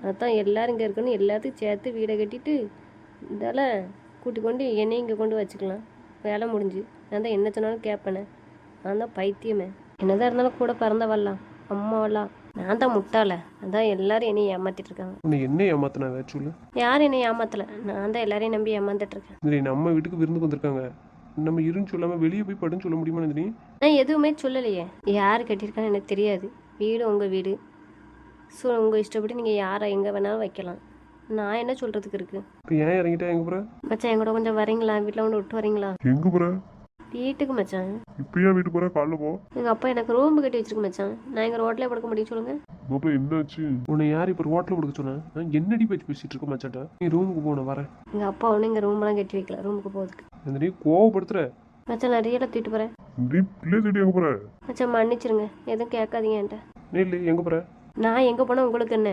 அதுதான் எல்லாரும் இங்கே இருக்குன்னு எல்லாத்துக்கும் சேர்த்து வீடை கட்டிட்டு இதால் கூட்டி கொண்டு என்னையும் இங்கே கொண்டு வச்சுக்கலாம். வேலை முடிஞ்சு நான் தான் என்ன சொன்னாலும் கேட்பேனே. நான் தான் பைத்தியமே. என்னதான் இருந்தாலும் கூட பிறந்தவல்லாம் அம்மாவெல்லாம். நான் தான் முட்டாள. அதான் எல்லாரும் என்னை ஏமாத்திட்டு இருக்காங்க.
உன்னை என்ன ஏமாத்தினா சொல்லு?
யாரும் என்னை ஏமாத்தலை, நான் தான் எல்லாரையும் நம்பி ஏமாந்துட்டு இருக்கேன்.
நந்தினி, நம்ம வீட்டுக்கு விருந்துக்கு வந்திருக்காங்க, நம்ம இருன்னு சொல்லாமல் வெளியே போய் படுன்னு சொல்ல முடியுமா நந்தினி?
நான் எதுவுமே சொல்லலையே. யார் கட்டியிருக்கான்னு எனக்கு தெரியாது. வீடு உங்கள் வீடு. ஸோ உங்கள் இஷ்டப்படி நீங்கள் யாரை எங்கே வேணாலும் வைக்கலாம். நான் என்ன சொல்கிறதுக்கு இருக்குது?
இப்போ ஏன் இறங்கிட்டா? எங்கே போகிற
மச்சான், என் கூட கொஞ்சம் வரீங்களா? வீட்டில் கொண்டு விட்டு வரீங்களா?
எங்கே போகிற?
வீட்டுக்கு மச்சான்.
இப்பயா வீட்டுக்கு போகிற? காலைல போ.
எங்கள் அப்பா எனக்கு ரூம் கட்டி வச்சிருக்கு மச்சான். நான் எங்கள் ரோட்லேயே படுக்க முடியும் சொல்லுங்கள்.
மாப்பிள்ள என்னாச்சு? உன்னை யார் இப்போ ஹோட்டலில் கொடுக்க சொன்னேன்? என்னடி பேச்சு பேசிட்டு இருக்க மச்சான்டா? நீ ரூமுக்கு போன வரேன்.
எங்கள் அப்பா ஒன்றும் இங்கே ரூம்லாம் கட்டி வைக்கல, ரூமுக்கு போகிறதுக்கு.
நந்தினி கோவப்படுத்துற.
மச்சான், நான் ரியலாக தூக்கிட்டு போகிறேன்.
பிள்ளை தேடி எங்கே போகிற?
மச்சான் மன்னிச்சிருங்க, எதுவும் கேட்காதீங்க என்கிட்ட.
நீ இல்லை எங்கே போகிற?
நான் எங்கே போனால் உங்களுக்கு என்ன?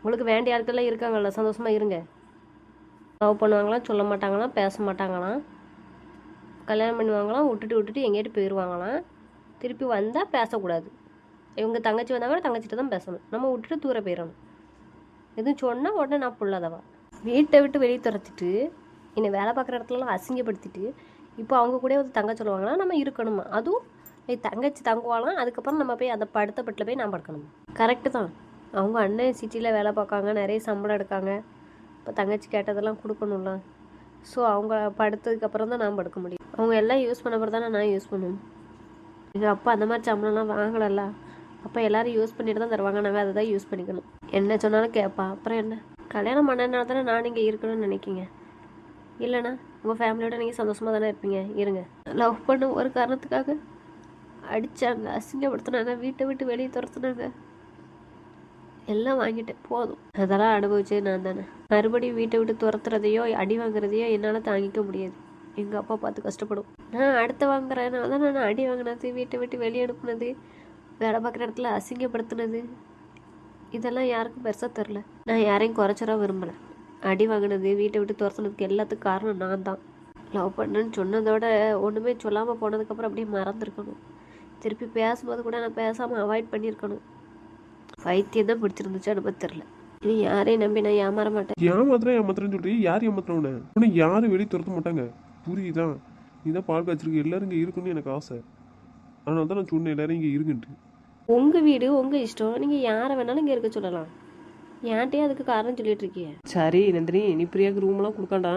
உங்களுக்கு வேண்டிய ஆட்கள்லாம் இருக்காங்கல்ல, சந்தோஷமாக இருங்க. லவ் பண்ணுவாங்களாம், சொல்ல மாட்டாங்களாம், பேச மாட்டாங்களாம், கல்யாணம் பண்ணுவாங்களாம், விட்டுட்டு எங்கேயாட்டு போயிடுவாங்களாம். திருப்பி வந்தால் பேசக்கூடாது. இவங்க தங்கச்சி வந்தாங்கன்னா தங்கச்சிட்ட தான் பேசணும். நம்ம விட்டுட்டு தூர போயிடணும். எதுவும் சொன்னால் உடனே நான் புள்ளாதவா. வீட்டை விட்டு வெளியே துரத்திட்டு என்னை வேலை பார்க்குற இடத்துலலாம் அசிங்கப்படுத்திட்டு இப்போ அவங்க கூட வந்து தங்க சொல்லுவாங்கன்னா நம்ம இருக்கணுமா? அதுவும் தங்கச்சி தங்குவாலாம், அதுக்கப்புறம் நம்ம போய் அந்த படுத்த பட்டில் போய் நான் படுக்கணுமா? கரெக்டு தான். அவங்க அண்ணன் சிட்டியில் வேலை பார்க்காங்க, நிறைய சம்பளம் எடுக்காங்க. இப்போ தங்கச்சி கேட்டதெல்லாம் கொடுக்கணும்ல. ஸோ அவங்க படுத்ததுக்கப்புறம் தான் நான் படுக்க முடியும். அவங்க எல்லாம் யூஸ் பண்ண பிறகு தானே நான் யூஸ் பண்ணணும். எங்கள் அப்பா அந்த மாதிரி சம்பளம்லாம் வாங்கலல்ல. அப்போ எல்லோரும் யூஸ் பண்ணிட்டு தான் தருவாங்க, நாங்கள் அதை தான் யூஸ் பண்ணிக்கணும். என்ன சொன்னாலும் கேட்பா. அப்புறம் என்ன, கல்யாணம் பண்ணனால தானே நான் இங்கே இருக்கணும்னு நினைக்கிங்க. இல்லைண்ணா உங்கள் ஃபேமிலியோட நீங்கள் சந்தோஷமாக தானே இருப்பீங்க, இருங்க. லவ் பண்ண ஒரு காரணத்துக்காக அடித்தாங்க, அசிங்கப்படுத்தினாங்க, வீட்டை விட்டு வெளியே துரத்துனாங்க. எல்லாம் வாங்கிட்டேன், போதும். அதெல்லாம் அனுபவிச்சே நான் தானே. மறுபடியும் வீட்டை விட்டு துரத்துறதையோ அடி வாங்குறதையோ என்னால் தாங்கிக்க முடியாது. எங்கள் அப்பா பார்த்து கஷ்டப்படும். நான் அடுத்த வாங்குறேனால தான் நான் அடி வாங்கினது, வீட்டை விட்டு வெளியே அனுப்புனது, வேலை பார்க்குற இடத்துல அசிங்கப்படுத்தினது, இதெல்லாம் யாருக்கும் பெருசாக தெரில. நான் யாரையும் குறைச்சரா விரும்பலை. அடி வாங்கினது, வீட்டை விட்டு துரத்துனதுக்கு எல்லாத்துக்கும் காரணம் நான் தான். லவ் பண்ணேன்னு சொன்னதோட ஒன்றுமே சொல்லாமல் போனதுக்கப்புறம் அப்படியே மறந்துருக்கணும். திருப்பி பேசும்போது கூட நான் பேசாமல் அவாய்ட் பண்ணியிருக்கணும். வைத்தியம் தான் பிடிச்சிருந்துச்சு, அனுபவம் தெரில. இனி யாரையும் நம்பி நான் ஏமாற மாட்டேன்.
ஏமாத்துறேன்னு சொல்றீ? யார் ஏமாத்துறவன? உன்னை யாரும் வெளியே துரத்த மாட்டாங்க, புரியுதா? நீ தான் பால் காய்ச்சிருக்கு, எல்லாரும் இங்கே இருக்குன்னு எனக்கு ஆசை. அதனால தான் நான் சொன்னேன் எல்லாரும் இங்கே இருங்கன்ட்டு.
உங்கள் வீடு உங்கள் இஷ்டம், நீங்கள் யாரை வேணாலும் இங்கே இருக்க சொல்லலாம். ஏன்ட்டே அதுக்கு காரணம் சொல்லிட்டு இருக்கிய.
சரி நந்தினி, நீ பிரியாக்கு ரூம்லாம் கொடுக்காண்டா,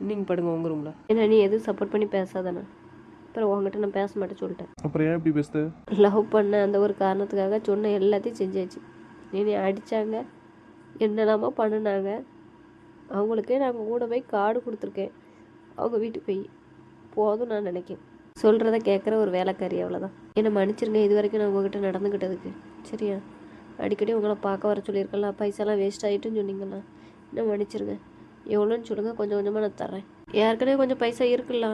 நீங்கள் படுங்க உங்கள் ரூமில்.
ஏன்னா நீ எதுவும் சப்போர்ட் பண்ணி பேசாதானே. அப்புறம் உங்ககிட்ட நான் பேச மாட்டேன் சொல்லிட்டேன்.
அப்புறம் ஏன் இப்படி பேசுத?
லவ் பண்ண அந்த ஒரு காரணத்துக்காக சொன்ன எல்லாத்தையும் செஞ்சாச்சு. நீ அடித்தாங்க, என்னெல்லாமோ பண்ணினாங்க. அவங்களுக்கே நாங்கள் கூட போய் கார்டு கொடுத்துருக்கேன், அவங்க வீட்டுக்கு போய். போதும் நான் நினைக்கிறேன். சொல்கிறத கேட்குற ஒரு வேலைக்காரி, அவ்வளோதான். என்னை மன்னிச்சிருங்க இது வரைக்கும் நான் உங்ககிட்ட நடந்துக்கிட்டதுக்கு. சரியா? அடிக்கடி உங்களை பார்க்க வர சொல்லியிருக்கலாம், பைசாலாம் வேஸ்ட் ஆகிட்டுன்னு சொன்னீங்களா, என்ன மன்னிச்சிருங்க. எவ்வளோன்னு சொல்லுங்கள், கொஞ்சம் கொஞ்சமாக நான் தர்றேன். ஏற்கனவே கொஞ்சம் பைசா இருக்குல்ல,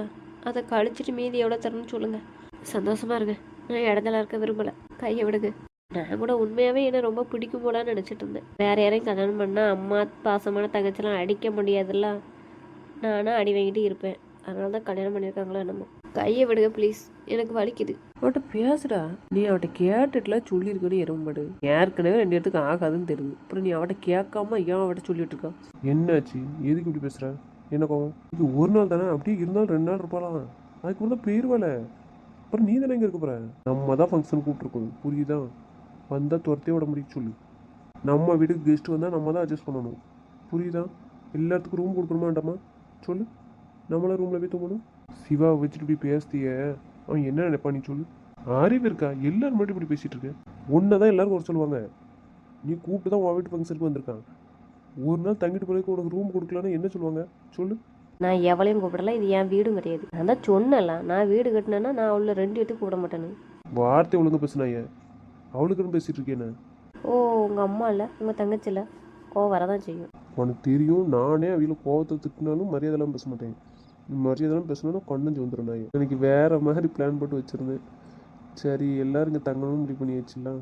அதை கழிச்சிட்டு மீதி எவ்வளோ தரணும்னு சொல்லுங்கள். சந்தோஷமாக இருங்க. நான் இடத்துல இருக்க விரும்பலை, கையை விடுங்க.
நான் கூட உண்மையாகவே என்ன ரொம்ப பிடிக்கும் போலான்னு நினச்சிட்டு இருந்தேன். வேற யாரையும் கல்யாணம் பண்ணால் அம்மா பாசமான தங்கச்சிலாம் அடிக்க முடியாதுல்ல, நானும் அடி வாங்கிட்டு இருப்பேன். அதனால தான் கல்யாணம் பண்ணியிருக்காங்களோ என்னமோ. கையை விடுங்க ப்ளீஸ், எனக்கு வலிக்குது. அவட்ட பேசுடா, நீ அவட்ட கேட்டுட்டுலாம் சொல்லியிருக்கணும் எறும்பாடு. ஏற்கனவே 2 இடத்துக்கு ஆகாதுன்னு தெரியுது, அப்புறம் நீ அவட்ட கேட்காம ஏன் அவட்ட சொல்லிட்டு இருக்கா?
என்னாச்சு? எதுக்கு இப்படி பேசுற? என்ன கோவம்? இது ஒரு நாள் தானே, அப்படியே இருந்தாலும் 2 நாள் இருப்பாலாம். அதுக்கு தான் போயிருவாள. அப்புறம் நீ தானே இங்கே இருக்க போற? நம்ம தான் ஃபங்க்ஷன் கூப்பிட்டுருக்கோம், புரியுதா? வந்தால் துரத்தே விட முடியும் சொல்லு. நம்ம வீட்டுக்கு கெஸ்ட் வந்தால் நம்ம தான் அட்ஜஸ்ட் பண்ணணும், புரியுதா? எல்லாத்துக்கும் ரூம் கொடுக்கணுமாண்டாமா சொல்லு. நம்மளாம் ரூமில் போய் தூங்கணும். சிவாவை வச்சுட்டு இப்படி பேசுதிய, அவன் என்ன நினைப்பா நீ சொல்லு. அறிவு இருக்கா? எல்லாரும் மட்டும் இப்படி பேசிகிட்டு இருக்க. ஒன்றை தான் எல்லாரும் ஒரு சொல்லுவாங்க. நீ கூப்பிட்டு தான் உன் வீட்டு ஃபங்க்ஷனுக்கு வந்திருக்கான். ஒரு நாள் தங்கிட்டு பிறகு உனக்கு ரூம் கொடுக்கலான்னு என்ன சொல்லுவாங்க சொல்லு.
நான் எவளையும் கூப்பிடல, இது என் வீடும் கிடையாது. நான் தான் சொன்னல, நான் வீடு கட்டினேன்னா நான் அவளை 2 இடத்துக்கு கூப்பிட மாட்டேன்னு.
வார்த்தை ஒழுங்கு பேசுனாய, அவளுக்குன்னு பேசிட்டு இருக்கேன்னு.
ஓ, உங்கள் அம்மா இல்லை உங்கள் தங்கச்சி இல்லை, கோவம் வரதான் செய்யும்.
உனக்கு தெரியும், நானே அவளை கோவத்தை திட்டினாலும் மரியாதைலாம் பேச மாட்டேன். நீ மரியாதைலாம் பேசினாலும் கண்ணஞ்சு வந்துடும். நான் எனக்கு வேறு மாதிரி பிளான் போட்டு வச்சுருந்தேன். சரி எல்லோரும் இங்கே தங்கணும் முடிவு பண்ணி வச்சிடலாம்.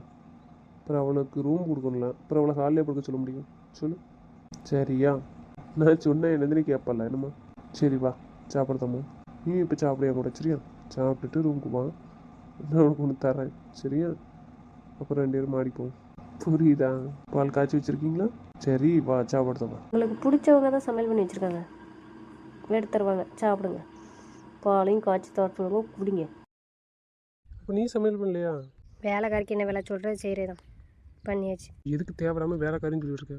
அப்புறம் அவளுக்கு ரூம் கொடுக்கணும்லாம், அப்புறம் அவளை ஹாலில் படுக்க சொல்ல முடியும் சொல்லு. சரியா? நான் சொன்னேன் என்னதுன்னு கேட்பல என்னம்மா. சரி வா சாப்பிடுதாம்மா. நீ இப்போ சாப்பிடையா கூட? சரியா? சாப்பிட்டுட்டு ரூமுக்கு வா, நான் உனக்கு ஒன்று தரேன். சரியா? அப்புறம் 2 பேரும் மாடிப்போம், புரியுதா? பால் காய்ச்சி வச்சுருக்கீங்களா? சரி வா சாப்பிடுதாம்மா.
உங்களுக்கு பிடிச்சவங்க தான் சமையல் பண்ணி வச்சுருக்காங்க, எடுத்து தருவாங்க, சாப்பிடுங்க. பாலையும் காய்ச்சி தோட்டங்க குடிங்க.
இப்போ நீ சமையல் பண்ணலையா?
வேலைக்காரிக்கு என்ன வேலை சொல்கிறது செய்கிறதான் பண்ணியாச்சு.
எதுக்கு தேவையில்லாமல் வேலைக்காரின்னு சொல்லியிருக்க?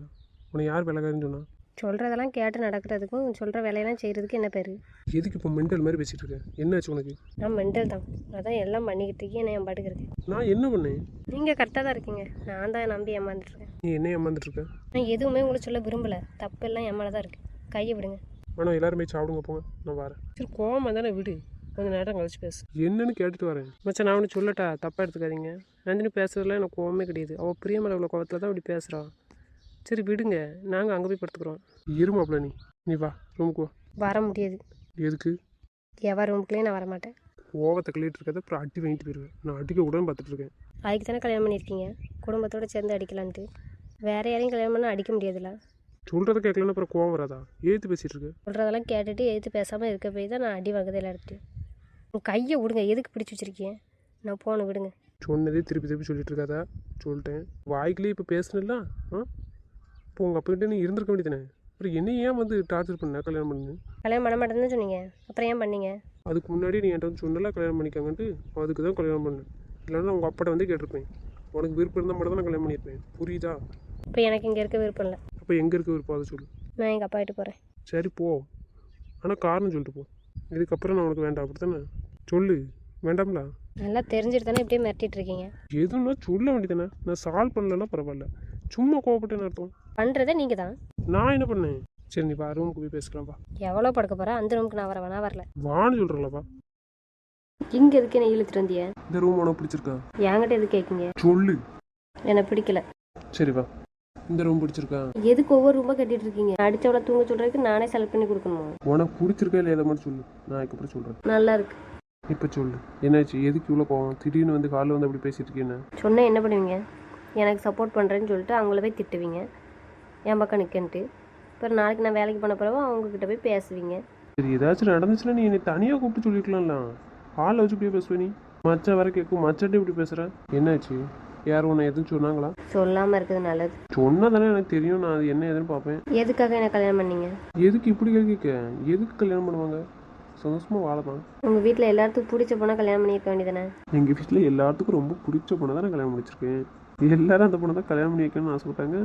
உன்னை யார் வேலைக்காரின்னு சொன்னா?
சொல்கிறதெல்லாம் கேட்டு நடக்கிறதுக்கும் சொல்கிற வேலையெல்லாம் செய்கிறதுக்கு என்ன பேர்?
எதுக்கு இப்போ மெண்டல் மாதிரி பேசிகிட்டு இருக்க? என்னாச்சு உனக்கு?
நான் மெண்டல் தான், அதான் எல்லாம் பண்ணிக்கிட்டு இருக்கேன். என்ன என் பாட்டுக்கு இருக்கேன்.
நான் என்ன பண்ணேன்?
நீங்கள் கரெக்டாக தான் இருக்கீங்க, நான் தான் நம்பி ஏமாந்துட்டுருக்கேன்.
நீ என்ன ஏமாந்துட்டு இருக்க?
நான் எதுவுமே உங்களை சொல்ல விரும்பலை, தப்பெல்லாம் என் மேலே தான் இருக்குது. கையை விடுங்க.
வேணா எல்லாருமே சாப்பிடுங்க, போங்க, நான் வரேன்.
சரி கோவமாக தானே விடு, கொஞ்சம் நேரம் கழிச்சு பேசு.
என்னன்னு கேட்டுட்டு வரேன்.
மச்சான் நான் ஒன்று சொல்லட்டா, தப்பாக எடுத்துக்காதீங்க. நந்தினி பேசுறதுல எனக்கு கோவமே கிடையாது. அவள் பிரியமலை உள்ள கோவத்தில் தான் அப்படி பேசுகிறான். சரி விடுங்க, நாங்கள் அங்கே போய் படுத்துக்குறோம்.
இருமாப்ல நீ வா ரூமுக்கு வா.
வர முடியாது.
எதுக்கு?
எவன் ரூமுக்குள்ளேயே நான் வரமாட்டேன்.
ஓவத்தை கழிட்டு இருக்காத, அப்புறம் அடி வாங்கிட்டு போயிடுவேன். நான் அடிக்க கூடன்னு பார்த்துட்டு இருக்கேன்.
அதுக்கு தானே கல்யாணம் பண்ணியிருக்கீங்க, குடும்பத்தோடு சேர்ந்து அடிக்கலான்ட்டு. வேறு யாரையும் கல்யாணம் பண்ணால் அடிக்க முடியாதுல்ல.
சொல்கிறத கேட்கலன்னு அப்புறம் கோவம் வராதா? ஏற்று பேசிகிட்டு இருக்கு.
சொல்கிறதெல்லாம் கேட்டுட்டு எதிர்த்து பேசாமல் இருக்க போய் தான் நான் அடி வாங்குதே எல்லாருக்கிட்டையும். உங்கள் கையை விடுங்க, எதுக்கு பிடிச்சி வச்சுருக்கீங்க? நான் போன விடுங்க.
சொன்னதே திருப்பி திருப்பி சொல்லிட்டு இருக்காதா? சொல்லிட்டேன், வாய்க்குள்ளேயே இப்போ பேசுனில்ல. இப்போ உங்கள் அப்பா நீ இருந்திருக்க வேண்டியதானே. அப்புறம் என்ன ஏன் வந்து டார்ச்சர் பண்ண கல்யாணம் பண்ணு?
கல்யாணம் பண்ண மாட்டேன்னு சொன்னீங்க, அப்புறம் ஏன் பண்ணீங்க?
அதுக்கு முன்னாடி நீ என்கிட்ட வந்து சொன்னல கல்யாணம் பண்ணிக்காங்கன்ட்டு, அதுக்கு தான் கல்யாணம் பண்ணேன். இல்லைன்னா உங்கள் அப்பாட்ட வந்து கேட்டிருப்பேன். உனக்கு விருப்பம் இருந்தால் மட்டும் தான் நான் கல்யாணம் பண்ணியிருப்பேன், புரியுதா?
இப்போ எனக்கு இங்கே இருக்க விருப்பம் இல்லை.
அப்போ எங்கே இருக்க விருப்பம் அதை சொல்லு.
நான் எங்கள் அப்பா கிட்ட போகிறேன்.
சரி போ, ஆனால் காரணம் சொல்லிட்டு போ. இதுக்கப்புறம் நான் உனக்கு வேண்டாம், அப்படி தானே? சொல்லு, வேண்டாம்ல?
நல்லா தெரிஞ்சுட்டு தானே இப்படியே மிரட்டிட்டு இருக்கீங்க.
எதுன்னா சொல்ல வேண்டியதானே. நான் சால்வ் பண்ணலன்னா பரவாயில்ல, சும்மா கோவப்பட்டேன்னு அர்த்தம்.
பண்ணுறதே நீங்கள் தான்.
நான் என்ன பண்ணேன்? சரி நீ வா, ரூமுக்கு போய் பேசலாம் வா.
எவ்வளோ படுக்க போகிறேன், அந்த ரூமுக்கு நான் வரவேன். நான் வரல.
வான்னு சொல்கிறேன்லப்பா.
இங்கே எதுக்கு என்ன இழுத்துட்டு வந்திய?
இந்த ரூம் உனக்கு பிடிச்சிருக்கா?
என்கிட்ட எது கேட்குங்க?
சொல்லு.
எனக்கு பிடிக்கல.
சரி வா, இந்த ரூம் பிடிச்சிருக்கா?
எதுக்கு ஒவ்வொரு ரூபாய் கட்டிட்டு இருக்கீங்க? அடிச்சவளை தூங்க சொல்கிறதுக்கு நானே செலக்ட் பண்ணி கொடுக்கணுமா?
உனக்கு பிடிச்சிருக்கா இல்லை எதை மட்டும் சொல்லு, நான் அதுக்கப்புறம் சொல்கிறேன்.
நல்லா இருக்கு.
இப்போ சொல்லு, என்னாச்சு? எதுக்கு இவ்வளோ கோவம்? திடீர்னு வந்து காலைல வந்து அப்படி பேசிட்டு இருக்கேன்னு
சொன்னால் என்ன பண்ணுவீங்க? எனக்கு சப்போர்ட் பண்ணுறேன்னு சொல்லிட்டு அவங்கள போய் திட்டுவீங்க, என் பக்கம் நிற்கன்ட்டு. அப்புறம் நாளைக்கு நான் வேலைக்கு பண்ண பிறகு அவங்கக்கிட்ட போய் பேசுவீங்க.
சரி ஏதாச்சும் நடந்துச்சுன்னா நீ என்னை தனியாக கூப்பிட்டு சொல்லிக்கலாம்ல. ஹாலில் வச்சு இப்படியே பேசுவேன் நீ. மச்சான் வர கேட்கும், மச்சான்ட்டு இப்படி பேசுகிறேன். என்னாச்சு? யாரும் உன்னை எதுவும் சொன்னாங்களா?
சொல்லாமல் இருக்குது நல்லது.
சொன்னால் தானே எனக்கு தெரியும், நான் அது என்ன எதுன்னு பார்ப்பேன்.
எதுக்காக என்ன கல்யாணம் பண்ணீங்க?
எதுக்கு இப்படி கேட்க? எதுக்கு கல்யாணம் பண்ணுவாங்க? சந்தோஷமாக வாழதான்.
உங்கள் வீட்டில் எல்லாத்துக்கும் பிடிச்ச பொண்ணை கல்யாணம் பண்ணியிருக்க வேண்டியதானே?
எங்கள் வீட்டில் எல்லாத்துக்கும் ரொம்ப பிடிச்ச பொண்ணை தான் நான் கல்யாணம் முடிச்சிருக்கேன். எல்லாரும் அந்த பொண்ணை தான் கல்யாணம் பண்ணி வைக்கணும்னு ஆசைப்பட்டாங்க.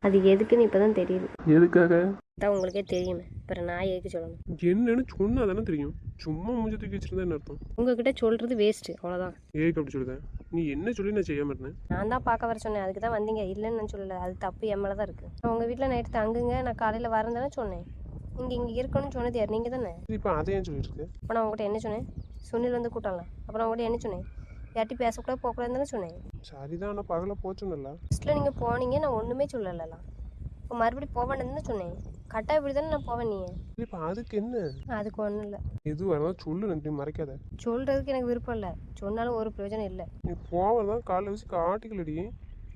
அது எதுக்குன்னு இப்போ தான் தெரியுது.
எதுக்காக?
அதான் உங்களுக்கே தெரியுமே, அப்புறம் நான் எதுக்கு சொல்லணும்?
என்னன்னு சொன்னால் தானே தெரியும். சும்மா மூஞ்சி தூக்கி வச்சுருந்தா என்ன அர்த்தம்?
உங்ககிட்ட சொல்கிறது வேஸ்ட்டு, அவ்வளோதான்.
ஏக்கு அப்படி சொல்லுதேன்? நீ என்ன சொல்லி நான் செய்யாமல் இருந்தேன்?
நான் தான் பார்க்க வர சொன்னேன், அதுக்கு தான் வந்தீங்க. இல்லைன்னு நான் சொல்லலை, அது தப்பு என் மேலே தான் இருக்குது. நான் உங்கள் வீட்டில் நைட்டு தங்குங்க, நான் காலையில் வரேன் தானே சொன்னேன். இங்கே இருக்கணும்னு சொன்னது யார்? நீங்கள் தானே.
இப்போ அதை ஏன் சொல்லிட்டு இருக்கு?
அப்போ நான் உங்கள்கிட்ட என்ன சொன்னேன்? சுனில் வந்து கூட்டாங்களா? அப்புறம் உங்கள்கிட்ட என்ன சொன்னேன்? யார்ட்டையும் பேசக்கூடாது போகக்கூடாதுன்னு தானே சொன்னேன்.
சரிதான், ஆனால் பகல போச்சுன்னு இல்லை.
ஃபஸ்ட்டில் நீங்கள் போனீங்க, நான் ஒன்றுமே சொல்லலாம். இப்போ மறுபடியும் போக வேண்டாம்னு சொன்னேன். கட்டாய இப்படி தானே நான் போவேன் நீ.
இப்போ அதுக்கு என்ன?
அதுக்கு ஒன்றும் இல்லை.
எதுவாக இருந்தாலும் சொல்லு நந்தினி, மறைக்காத.
சொல்கிறதுக்கு எனக்கு விருப்பம் இல்லை, சொன்னாலும் ஒரு பிரயோஜனம் இல்லை.
நீ போவதான் காலைல வச்சு காட்டிக்கலடி.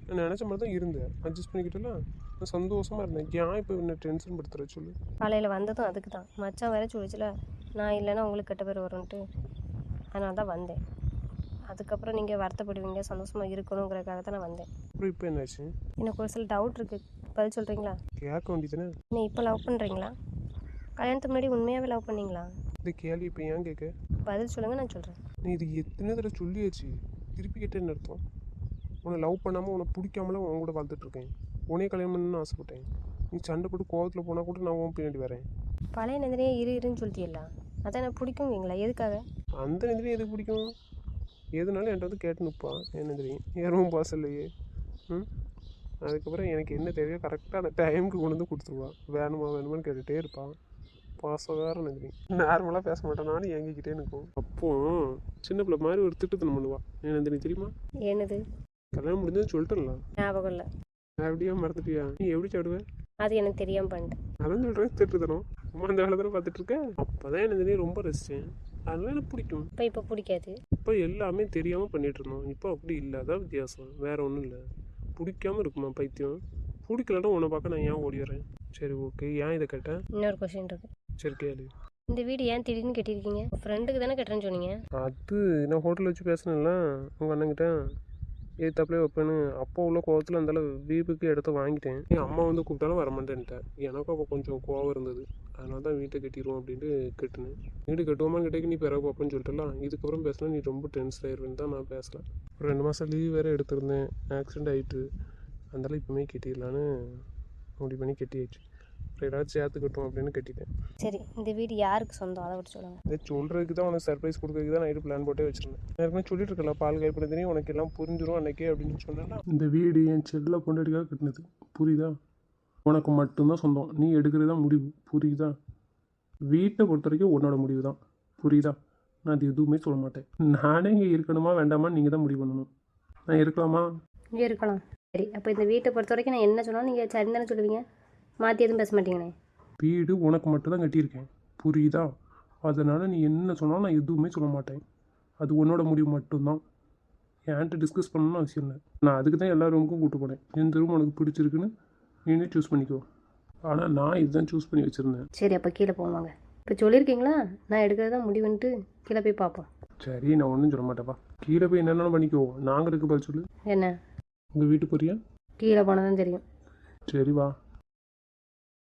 நான் நினச்ச மாதிரி தான் இருந்தேன், அட்ஜஸ்ட் பண்ணிக்கிட்டலாம். நான் சந்தோஷமாக இருந்தேன். ஏன் இப்போ என்ன டென்ஷன் படுத்துற சொல்லு.
காலையில் வந்ததும் அதுக்கு தான். மச்சான் வேற சொல்லிச்சுல நான் இல்லைன்னா உங்களுக்கு கெட்ட பேர் வரும்ன்ட்டு, அதனால தான் வந்தேன். அதுக்கப்புறம் நீங்கள் வருத்தப்படுவீங்க, சந்தோஷமாக இருக்கணுங்கிறதுக்காக தான் நான் வந்தேன்.
அப்புறம் இப்போ என்னாச்சு?
எனக்கு ஒரு சில டவுட் இருக்குது, பதில் சொல்கிறீங்களா?
கேட்க வேண்டியதானே?
நீ இப்போ லவ் பண்ணுறீங்களா? கல்யாணத்துக்கு முன்னாடி உண்மையாகவே லவ் பண்ணீங்களா?
இந்த கேள்வி இப்போ ஏன் கேட்க?
பதில் சொல்லுங்கள், நான் சொல்கிறேன்.
நீ இது எத்தனை தடவை சொல்லியாச்சு, திருப்பி கேட்டேன்னு அர்த்தம். உன்னை லவ் பண்ணாமல் உன்னை பிடிக்காமலாம் உன் கூட வாழ்ந்துட்டுருக்கேன். உன்னையே கல்யாணம் பண்ணணும்னு ஆசைப்பட்டேன். நீ சண்டை போட்டு கோவத்தில் போனால் கூட நான் உன் பின்னாடி வரேன்.
பழைய நந்தினியே இருன்னு சொல்லிட்டீங்களா? அதான் எனக்கு பிடிக்குங்களா? எதுக்காக?
அந்த நந்தினி எதுக்கு பிடிக்கும்? எதுனாலும் என்கிட்ட வந்து கேட்டு நிற்பான். என் நந்தினி ஏறவும் பாசம் இல்லையே. அதுக்கப்புறம் எனக்கு என்ன தேவையோ கரெக்டாக அந்த டைமுக்கு கொண்டு வந்து கொடுத்துருவான். வேணுமா வேணுமான்னு கேட்டுகிட்டே இருப்பான். பாசம் வேறு நந்தினி. நார்மலாக பேச மாட்டேன், நானும் எங்கிக்கிட்டே நிற்கும். அப்போ சின்ன பிள்ளை மாதிரி ஒரு திட்டத்தனம் பண்ணுவான் என் நந்தினி, தெரியுமா?
என்னது?
கல்யாணம் முடிஞ்சது சொல்லிட்டலாம்.
ஞாபகம் இல்லை.
அப்படியே மறந்துட்டியா? நீ எப்படி சாடுவேன்?
அது எனக்கு தெரியாமல் பண்ணிட்டேன்.
அதான் சொல்கிறேன், திட்டுத்தனம். அம்மா அந்த வேலை தானே பார்த்துட்டு இருக்கேன். அப்போ தான் எனக்கு நந்தினி ரொம்ப ரசித்தேன். அதெல்லாம் எனக்கு பிடிக்கும்.
இப்போ பிடிக்காது.
இப்போ எல்லாமே தெரியாமல் பண்ணிகிட்டு இருந்தோம். இப்போ அப்படி இல்லை, அதான் வித்தியாசம், வேறு ஒன்றும் இல்லை. பிடிக்காமல் இருக்குமா பைத்தியம்? பிடிக்கலன்னா உன்னை பார்க்க நான் ஏன் ஓடி வரேன்? சரி ஓகே, ஏன் இதை கேட்டேன்?
இன்னொரு கொஸ்டின் இருக்கு.
சரி கேளு.
இந்த வீடு ஏன் திடீர்னு கட்டியிருக்கீங்க? ஃப்ரெண்டுக்கு தானே கட்டுறேன்னு சொன்னீங்க.
அது நான் ஹோட்டலில் வச்சு பேசினேன்ல உங்கள் அண்ணங்கிட்ட, ஏத்தாப்புலேயே வைப்பேன்னு. அப்போ உள்ள கோவத்தில் அந்தால வீப்புக்கு இடத்த வாங்கிட்டேன். என் அம்மா வந்து கூப்பிட்டாலும் வரமாட்டேன்ட்டேன். எனக்கும் அப்போ கொஞ்சம் கோவம் இருந்தது. அதனால தான் வீட்டை கட்டிடுவோம் அப்படின்ட்டு கட்டுனேன். வீடு கட்டுவோமான்னு கேட்டேக்கு நீ பிறகு பார்ப்பேன்னு சொல்லிட்டுலாம். இதுக்கப்புறம் பேசினா நீ ரொம்ப டென்ஷன் ஆயிடுவேன்னு தான் நான் பேசலாம். ஒரு 2 மாதம் லீவ் வேறு எடுத்திருந்தேன், ஆக்சிடென்ட் ஆகிட்டு. அதனால இப்போமே கட்டிடலான்னு முடிவு பண்ணி கட்டியாச்சு. அப்புறம் ஏதாச்சும் சேர்த்து கட்டுவோம் அப்படின்னு கட்டிட்டேன்.
சரி, இந்த வீடு யாருக்கு சொந்தம் அதை விட்டு சொல்லுங்கள்.
இதை சொல்கிறதுக்கு தான் உனக்கு சர்ப்ரைஸ் கொடுக்கறதுக்கு தான் நைட்டு பிளான் போட்டே வச்சுருந்தேன். ஏற்கனவே சொல்லிட்டு இருக்கல, பால் கைப்பட தெரியும் உனக்கு எல்லாம் புரிஞ்சிடும் அன்னைக்கே அப்படின்னு சொன்னேன்னா. இந்த வீடு என் செல்ல பொண்டாட்டிக்காக கட்டினது, புரியுதா? உனக்கு மட்டும்தான் சொந்தம், நீ எடுக்கிறது தான் முடிவு, புரியுதா? வீட்டை பொறுத்த வரைக்கும் உன்னோட முடிவு தான், புரியுதா? நான் அது எதுவுமே சொல்ல மாட்டேன். நானே இங்கே இருக்கணுமா வேண்டாமான்னு நீங்கள் தான் முடிவு பண்ணணும். நான் இருக்கலாமா?
இங்கே இருக்கலாம். சரி, அப்போ இந்த வீட்டை பொறுத்த வரைக்கும் நான் என்ன சொன்னாலும் நீங்கள் சரி தானே சொல்லுவீங்க, மாற்றி எதுவும் பேச மாட்டீங்கண்ணே?
வீடு உனக்கு மட்டும் தான் கட்டியிருக்கேன், புரியுதா? அதனால் நீ என்ன சொன்னாலும் நான் எதுவுமே சொல்ல மாட்டேன். அது உன்னோட முடிவு மட்டும்தான். என்கிட்ட டிஸ்கஸ் பண்ணணும்னு அவசியம் இல்லை. நான் அதுக்கு தான் எல்லா ரூமுக்கும் கூப்பிட்டு போனேன். எந்த ரூம் உனக்கு பிடிச்சிருக்குன்னு நீனே சூஸ் பண்ணிக்கோ. ஆனால் நான் இதுதான் சூஸ் பண்ணி வச்சுருந்தேன்.
சரி, அப்போ கீழே போவாங்க. இப்போ சொல்லியிருக்கீங்களா, நான் எடுக்கிறது தான் முடிவுன்ட்டு. கீழே போய் பார்ப்போம்.
சரி, நான் ஒன்றும் சொல்ல மாட்டேப்பா. கீழே போய் என்னென்ன பண்ணிக்கோ, நாங்கள் இருக்க பதில் சொல்லு.
என்ன?
உங்கள் வீட்டு போறியா?
கீழே போனால் தான் தெரியும்.
சரி வா.